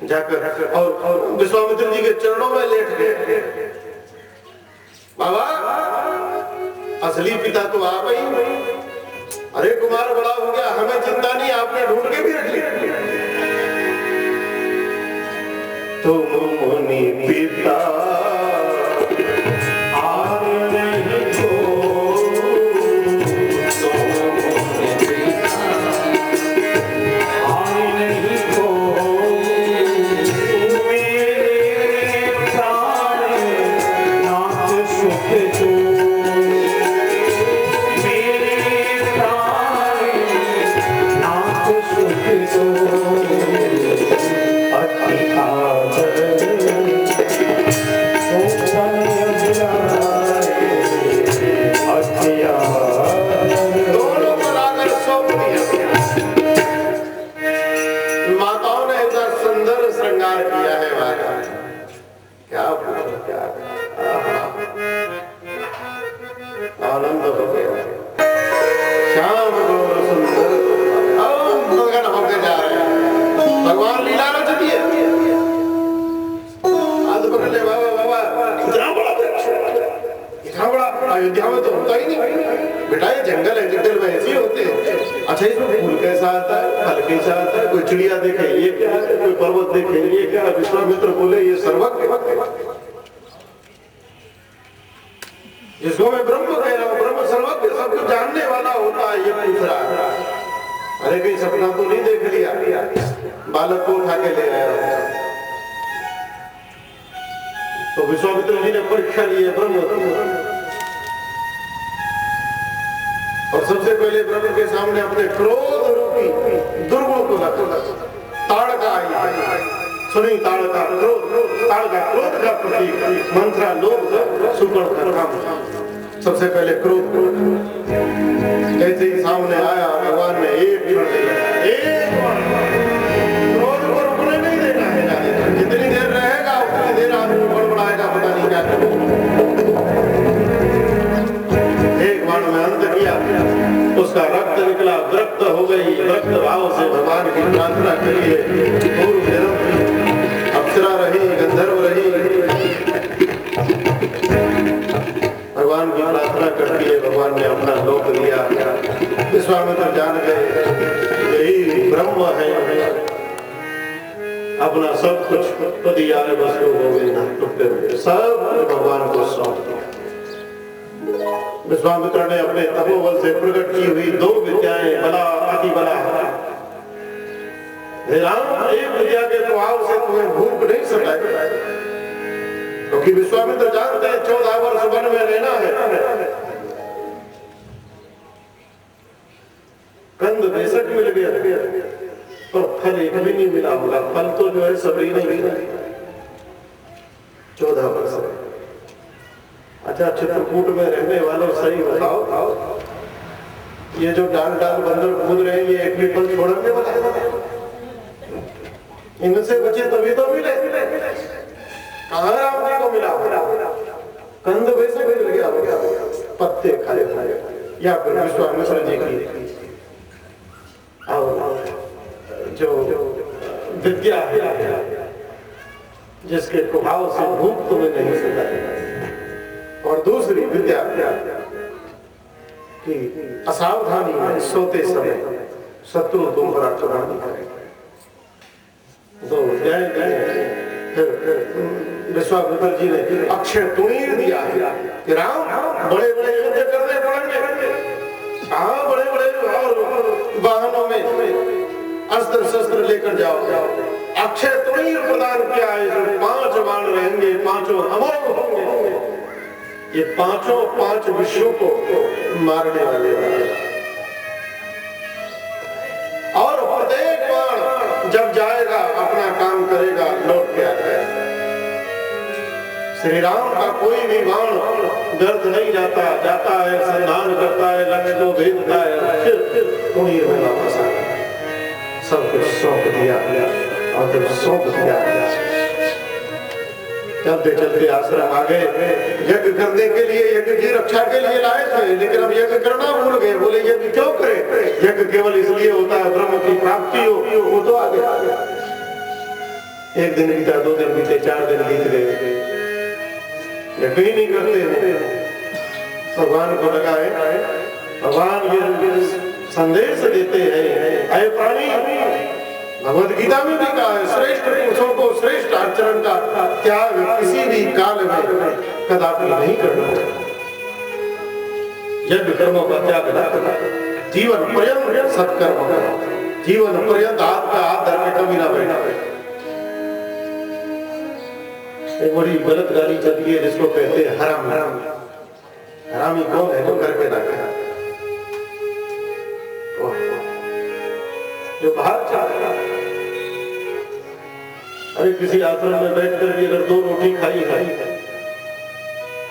जाकर और विश्वामित्र जी के चरणों में लेट गए। बाबा असली पिता तो आप ही। अरे कुमार बड़ा हो गया, हमें चिंता नहीं, आपने ढूंढ के भी रख लिया। तो मुनि पिता आनंद हो गया। श्याम गौर सुंदर मगन होके जा रहे हैं। भगवान लीला रचती है। आज पकड़ ले बाबा, बाबा इतना बड़ा वृक्ष, इतना बड़ा, अयोध्या में तो होता ही नहीं बेटा। ये जंगल है, जंगल में ऐसे होते हैं। अच्छा इसमें फूल कैसा आता है, फल कैसा आता है, कोई चिड़िया देखे ये क्या है, कोई पर्वत देखे ये क्या। विश्वामित्र बोले ये सर्वज्ञ, जिसको मैं ब्रह्म कह रहा हूँ, ब्रह्म सर्वज्ञ सब कुछ जानने वाला होता है, ये पूछ रहा है। अरे कहीं सपना तो नहीं देख लिया? बालक को उठा के ले आया। तो विश्वामित्र जी ने परीक्षा ली है ब्रह्म। सबसे पहले ब्रह्म के सामने अपने क्रोध रूपी दुर्गुण को रखा। ताड़का आई, सुनी ताड़का क्रोध, ताड़का क्रोध का प्रतीक, मंत्रा लोभ, सुकर्ण का काम। सबसे पहले क्रोध, जैसे ही सामने आया भगवान ने एक क्षण दिया, एक क्रोध को रुकने नहीं देना है। जितनी देर रहेगा उतनी देर आदमी बड़बड़ाएगा, पता नहीं क्या करेगा। एक बाण में अंत किया, उसका रक्त निकला, विरक्त हो गई। विरक्त भाव से भगवान की प्रार्थना करिए। पूर्व जन्म अप्सरा रही, गंधर्व रही, भगवान की प्रार्थना करती है। भगवान ने अपना लोक दिया। विश्वामित्र जान गए यही ब्रह्म है, अपना सब कुछ पदियार वस्तु हो गई, सब भगवान को सौंप दिया। विश्वामित्र ने अपने तपोबल से प्रकट की हुई दो विद्याएं, बला अति बला। राम, एक विद्या के प्रभाव से तुम्हें भूख नहीं सताए, क्योंकि विश्वामित्र जानते हैं 14 वर्ष वन में रहना है। कंद बेशक मिल गया, पर फल एक भी नहीं मिला होगा। फल तो जो है सबरी नहीं मिला। 14 वर्ष। अच्छा, चित्रकूट में रहने वालों सही बताओ, ये जो डाल डाल बंदर कूद रहे हैं, ये एक भी फल छोड़ने वाला है? इनसे बचे तभी तो मिले। कहाँ राम जी को मिला? कंद वैसे मिल गया, पत्ते खाए खाए, या फिर विश्वामित्र जी की जो विद्या है, जिसके प्रभाव से भूख तुम्हें नहीं सताएगा। और दूसरी विद्या कि असावधानी में सोते समय शत्रु तुम्हारा आक्रमण नहीं करेगा। तो विश्वामित्र जी ने अक्षय तुणीर दिया कि राम, बड़े बड़े युद्ध करने पड़ेंगे। कहाँ बड़े बड़े और वाहनों में अस्त्र शस्त्र लेकर जाओ। अक्षय तुणीर प्रदान किया है, जो 5 बाण रहेंगे, 5 अमोघ होंगे। ये 5 विश्वों को मारने वाले हैं। और प्रत्येक बाण जब जाएगा अपना काम करेगा, लौट के आ जाएगा। श्री राम का कोई भी बाण व्यर्थ नहीं जाता है, संधान करता है, लक्ष्य को भेदता है, फिर तुणीर में वापस आ गया। सब कुछ सौंप दिया, और जब सौंप दिया, चलते चलते आश्रम आ गए। यज्ञ करने के लिए, यज्ञ की रक्षा के लिए लाए थे, लेकिन हम यज्ञ करना भूल गए। बोले यज्ञ क्यों करें? यज्ञ केवल इसलिए होता है ब्रह्म की प्राप्ति हो। वो तो आ गया। एक दिन बीता, 2 दिन बीते, 4 दिन बीत गए, यज्ञ ही नहीं करते। भगवान को लगा है, भगवान ये संदेश देते हैं, अय प्राणी, भगवद गीता में भी कहा है, श्रेष्ठ पुरुषों को श्रेष्ठ आचरण का त्याग किसी भी काल में कदापि नहीं करना। यज्ञ कर्मों का त्याग न करना, जीवन पर्यंत सत्कर्म करना, जीवन पर्यंत आपका हाथ धर के कभी ना बैठा। एक बड़ी गलत गाली चलती है जिसको कहते हैं हराम। हरामी कौन है? जो करके ना कहा, जो बाहर चला। अरे किसी आश्रम में बैठ कर भी अगर 2 रोटी खाई है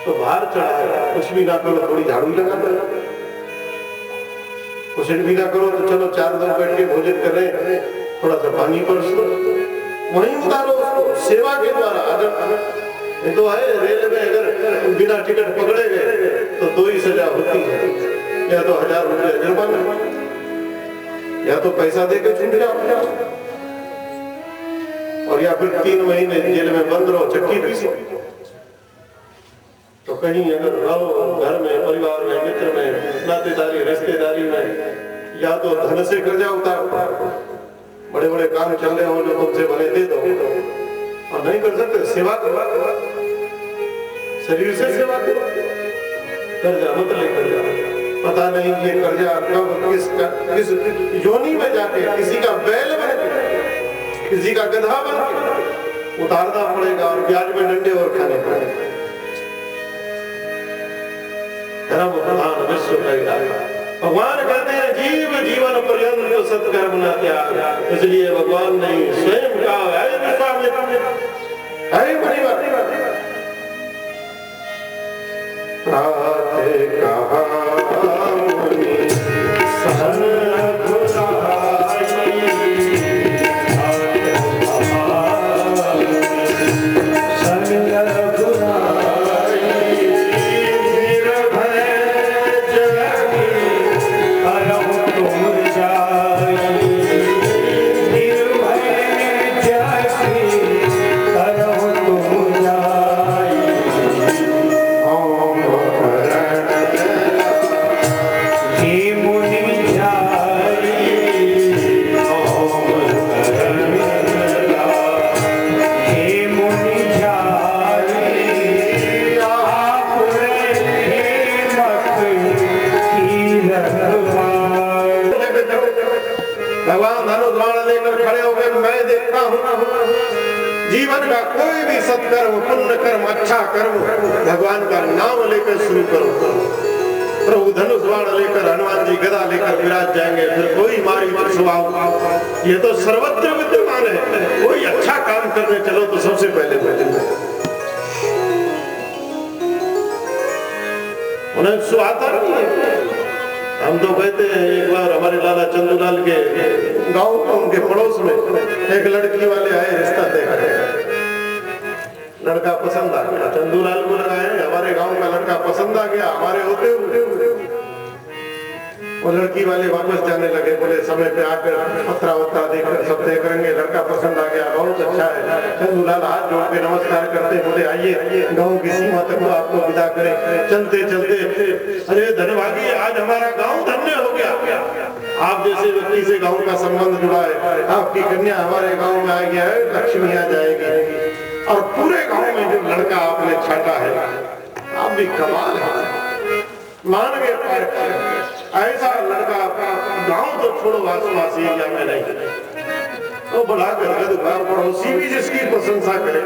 तो बाहर चढ़ा है, कुछ भी ना करो, थोड़ी झाड़ू लगा दो, कुछ भी ना करो तो चलो 4 लोग बैठ के भोजन कर रहे हैं, थोड़ा सा पानी परस दो, वहीं उतारो उसको सेवा के द्वारा। अगर ये तो है रेल में अगर बिना टिकट पकड़े गए तो 2 ही सजा होती है, या तो 1000 रुपया जुर्माना, या तो पैसा देकर छूट जाओ, और या फिर 3 महीने जेल में बंद रहो, चक्की पीसो। तो कहीं अगर रहो घर में, परिवार में, मित्र में, नातेदारी रिश्तेदारी में, या तो धन से कर्जा उतारो, बड़े बड़े काम चल रहे हो जो तुमसे भले दे दो, और नहीं कर सकते सेवा करो, शरीर से सेवा करो, कर्जा मत लेकर जाओ। पता नहीं ये कर्जा कब किस योनि में जाके किसी का बैल बन के, किसी का गधा बन के उतारना पड़ेगा, और ब्याज में डंडे और खाने पड़ेंगे। धर्म प्रधान विश्व का इलाका, भगवान कहते हैं जीव जीवन पर्यंत सत्कर्म न त्याग, इसलिए भगवान ने स्वयं कहा है विश्वामित्र, अरे बड़ी बात भगवान धनुष बाण लेकर खड़े हो गए। मैं देखता हूँ जीवन का कोई भी सत्कर्म, पुण्य कर्म, अच्छा कर्म भगवान का नाम लेकर शुरू करो। प्रभु धनुष बाण लेकर, हनुमान जी गदा लेकर विराज जाएंगे, फिर कोई मारी स्वभाव। ये तो सर्वत्र विद्यमान है। कोई अच्छा काम करने चलो तो सबसे पहले उन्हें सुहाता नहीं है। हम तो कहते हैं, एक बार हमारे लाला चंदूलाल के गांव में, उनके पड़ोस में एक लड़की वाले आए रिश्ता देखने। लड़का पसंद आ गया, चंदूलाल को लगाए हमारे गांव का लड़का पसंद आ गया। हमारे होते हुए वो लड़की वाले वापस जाने लगे, बोले समय पे आकर पत्रा वत्रा देखकर सब देख करेंगे, लड़का पसंद आ गया, बहुत अच्छा है। चंदूलाल हाथ जोड़ के नमस्कार करते, बोले आइए गांव की सीमा तक तो आपको विदा करें। चलते चलते, अरे धन्यवादी, आज हमारा गांव धन्य हो गया। आप जैसे व्यक्ति से गांव का संबंध जुड़ा है, आपकी कन्या हमारे गांव में आ गया है, लक्ष्मी आ जाएगी। और पूरे गांव में जो लड़का आपने छाटा है, आप भी कमाल है, मान गए। ऐसा लड़का गांव तो छोड़ो, आसपास एरिया में नहीं, तो बड़ा गदगद हुआ। पड़ोसी भी जिसकी प्रशंसा करे,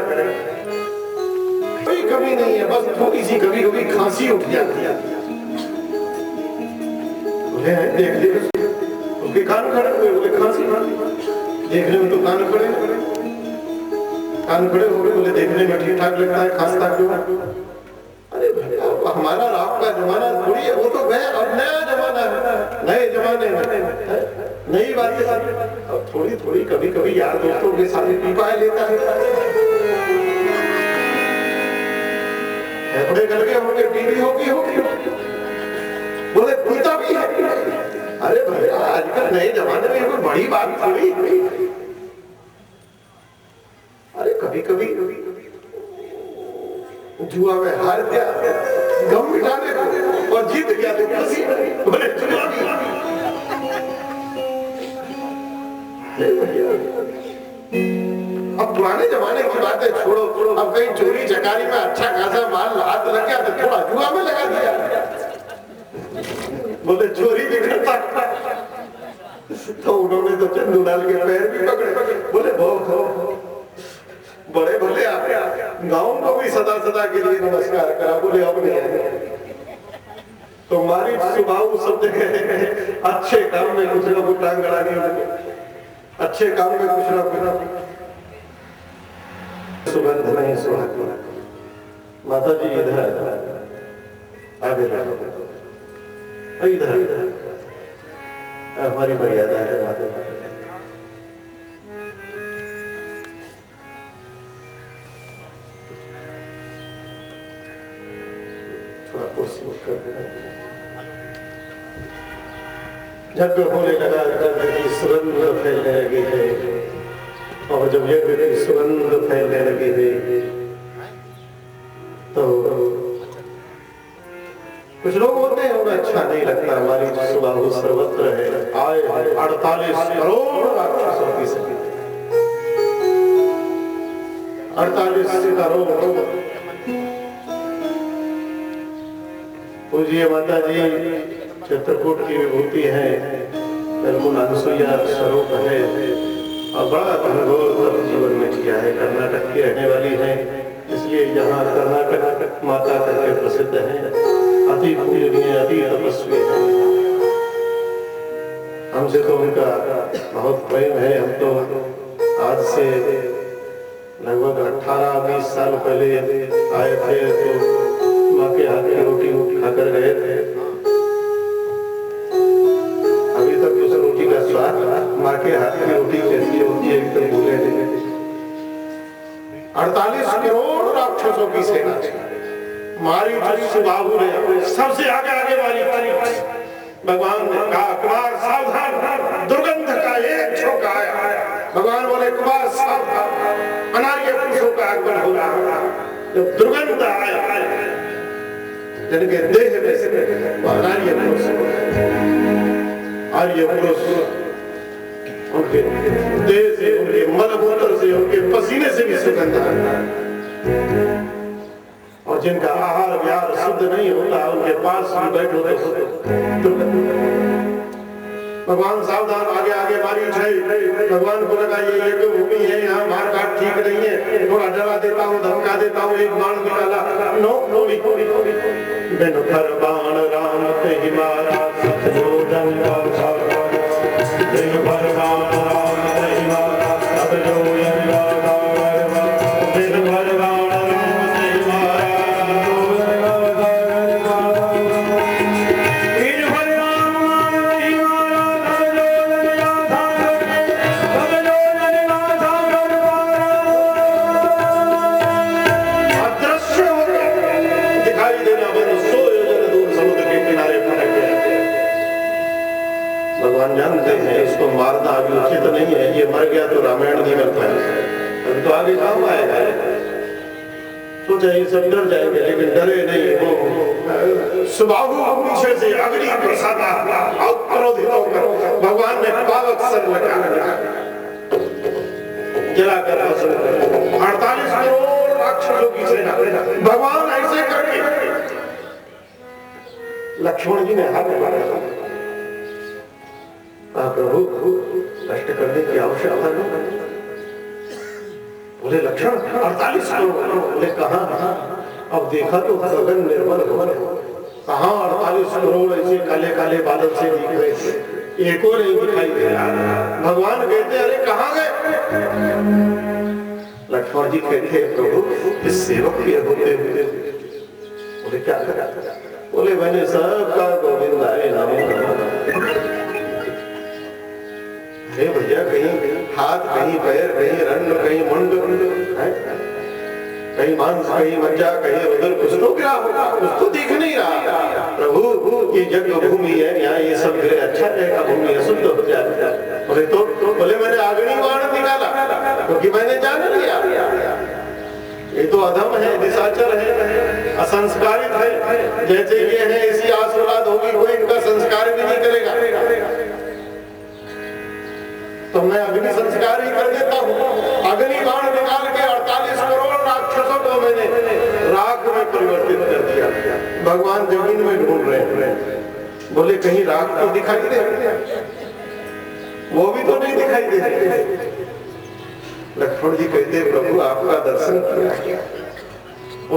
कोई कमी नहीं है, बस थोड़ी सी कभी कभी खांसी उठ जाती है। देख उसके कान खड़े हुए, बोले खांसी देखने में तो कान खड़े हो गए, बोले देखने में ठीक ठाक लगता है, खांसता क्यों? अरे भैया, हमारा राम का जमाना थोड़ी है, वो तो गया, अब नया जमाना है, नए जमाने में नई बातें। अब थोड़ी थोड़ी कभी कभी यार दोस्तों के साथ पीपा लेता है, कपड़े गल गए होंगे, टीवी होगी, बोले पीता भी है। अरे भैया, आजकल नए जमाने में कोई बड़ी बात थोड़ी। अरे कभी कभी जुआ में हार गया, गम मिटाने को, और जीत गया तो खुशी, बोले जुआ भी। अब पुराने जमाने की बातें छोड़ो, अब कहीं चोरी चकारी में अच्छा खासा माल हाथ लग गया तो थोड़ा जुआ में लगा दिया, बोले चोरी भी करता। तो उन्होंने तो चंदूलाल के पैर भी पकड़े, बोले बहुत बड़े भले गांव को भी सदा सदा के लिए नमस्कार करा, बोले अब नहीं आए। तो हमारी स्वभाव सब जगह अच्छे काम में कुछ ना कुछ टांग अड़ा नहीं, अच्छे काम में कुछ ना कुछ सुगंध नहीं सुहाती। माता जी इधर आगे इधर हमारी मर्यादा है माता जी। यज्ञ होने लगा, यज्ञ की सुगंध फैलने लगी है, और जब यज्ञ की सुगंध फैलने लगी है तो कुछ लोग होते हैं उन्हें अच्छा नहीं लगता। हमारी सुबाहु सर्वत्र है, आए 48 करोड़ राक्षसों की सभी, 48 करोड़। पूज्य माता जी चित्रकूट की विभूति है, बिल्कुल अनसुईया स्वरूप है, और बड़ा घनघोर जीवन में किया है। कर्नाटक की रहने वाली है, इसलिए यहाँ कर्नाटक माता करके प्रसिद्ध है। अति पूजनीय, अति तपस्वी है। हमसे तो उनका बहुत प्रेम है। हम तो आज से लगभग 18-20 साल पहले आए थे तो माँ के हाथ की रोटी खाकर गए थे। अभी तक उस रोटी का स्वाद, माँ के हाथ की रोटी कैसी होती है एकदम भूले नहीं। 48 करोड़ राक्षसों की सेना मारी सुबाहु ने सबसे आगे आगे मारी। भगवान ने कहा कुमार सावधान, दुर्गंध का एक झोंका आया। भगवान बोले कुमार सावधान, अनार्य पुरुषों का आगमन हो रहा। जब दुर्गंध आया जिनके देह में से अनार्य पुरुष, आर्य पुरुष उनके देह से, उनके मलमूत्र से, उनके पसीने से भी सुगंध आया। और जिनका आहार विहार शुद्ध नहीं होता उनके पास भी बैठो तो भगवान सावधान, आगे आगे मारी उठाई। भगवान को लगा ये यज्ञ भूमि है, यहाँ मार काट ठीक नहीं है, थोड़ा डरा देता हूँ, धमका देता हूँ। एक बाण निकाला, नो बिन फर बाण राम कहि मारा, जो डंका बिन फर बाण राम कहि मारा, सब जो डंका बिन फर बाण राम कहि मारा। भगवान जानते हैं इसको मारना अभी उचित नहीं है, ये मर गया तो रामायण नहीं करता है, अभी तो आगे काम आएगा। सोचा ये सब डर जाएंगे, लेकिन डरे नहीं। वो सुबाहु पीछे से अग्नि बरसाता और क्रोधित होकर भगवान ने पावक सर लगा जलाकर 48 करोड़ राक्षसों की सेना। भगवान ऐसे करके लक्ष्मण जी ने हाथ लगा, प्रभु कष्ट करने की आवश्यकता नहीं। बोले लक्ष्मण 48 करोड़, बोले कहाँ? अब देखा तो गगन निर्मल हो, कहाँ 48 करोड़ ऐसे काले काले बादल से दिख रहे थे, एको नहीं दिखाई दे रहा। भगवान कहते अरे कहाँ गए? लक्ष्मण जी कहते प्रभु इस सेवक के होते हुए। बोले क्या करा? बोले मैंने सबका गोविंद आए नाम। भैया कहीं हाथ, कहीं पैर, कहीं रंग, कहीं मुंड, कहीं मांस, कहीं मज्जा, कहीं उधर कुछ तो क्या होगा, कुछ तो दिख नहीं रहा। प्रभु ये यज्ञ भूमि है, यहाँ ये सब गिरे, अच्छा रहेगा, भूमि शुद्ध हो जाए। बोले तो बोले मैंने अग्नि बाण निकाला क्योंकि मैंने जान लिया ये तो अधम है, निशाचर है, असंस्कारित है। जैसे ये है ऐसी आस औलाद होगी, कोई इनका संस्कार भी नहीं करेगा, तो मैं अग्नि संस्कार ही कर देता हूँ। अग्नि बाण निकाल के 48 करोड़ राक्षसों को मैंने राख में परिवर्तित कर दिया। भगवान जमीन में ढूंढ रहे हैं। बोले कहीं राख तो दिखाई दे, वो भी तो नहीं दिखाई दे। लक्ष्मण जी कहते प्रभु आपका दर्शन किया,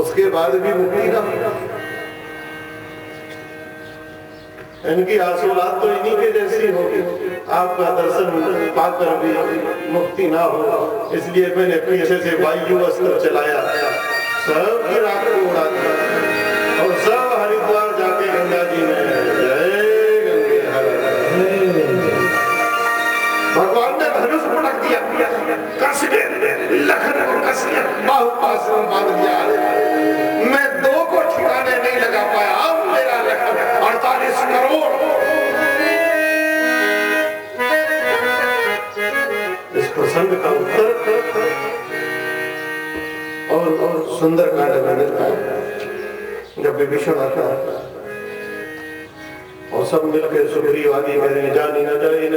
उसके बाद भी मुक्ति ना। इनकी आशुलाद तो इन्हीं के जैसी होगी, आपका दर्शन पाकर भी मुक्ति ना हो, इसलिए मैंने पीछे से वायु अस्त्र चलाया, सब की राख को उड़ा दिया और सब हरिद्वार जाके गंगा जी में जय गंगे हर। भगवान ने धनुष पटक दिया, कस के लखन को कस लिया, बाहु पास में बांध दिया। मैं दो को ठिकाने नहीं लगा पाया, अब मेरा लखन 48 करोड़। इस प्रसंग का उत्तर और सुंदर कांड में मिलता है। जब विभीषण आता है और सब मिलकर सुग्रीव आदि करें जानी न जाए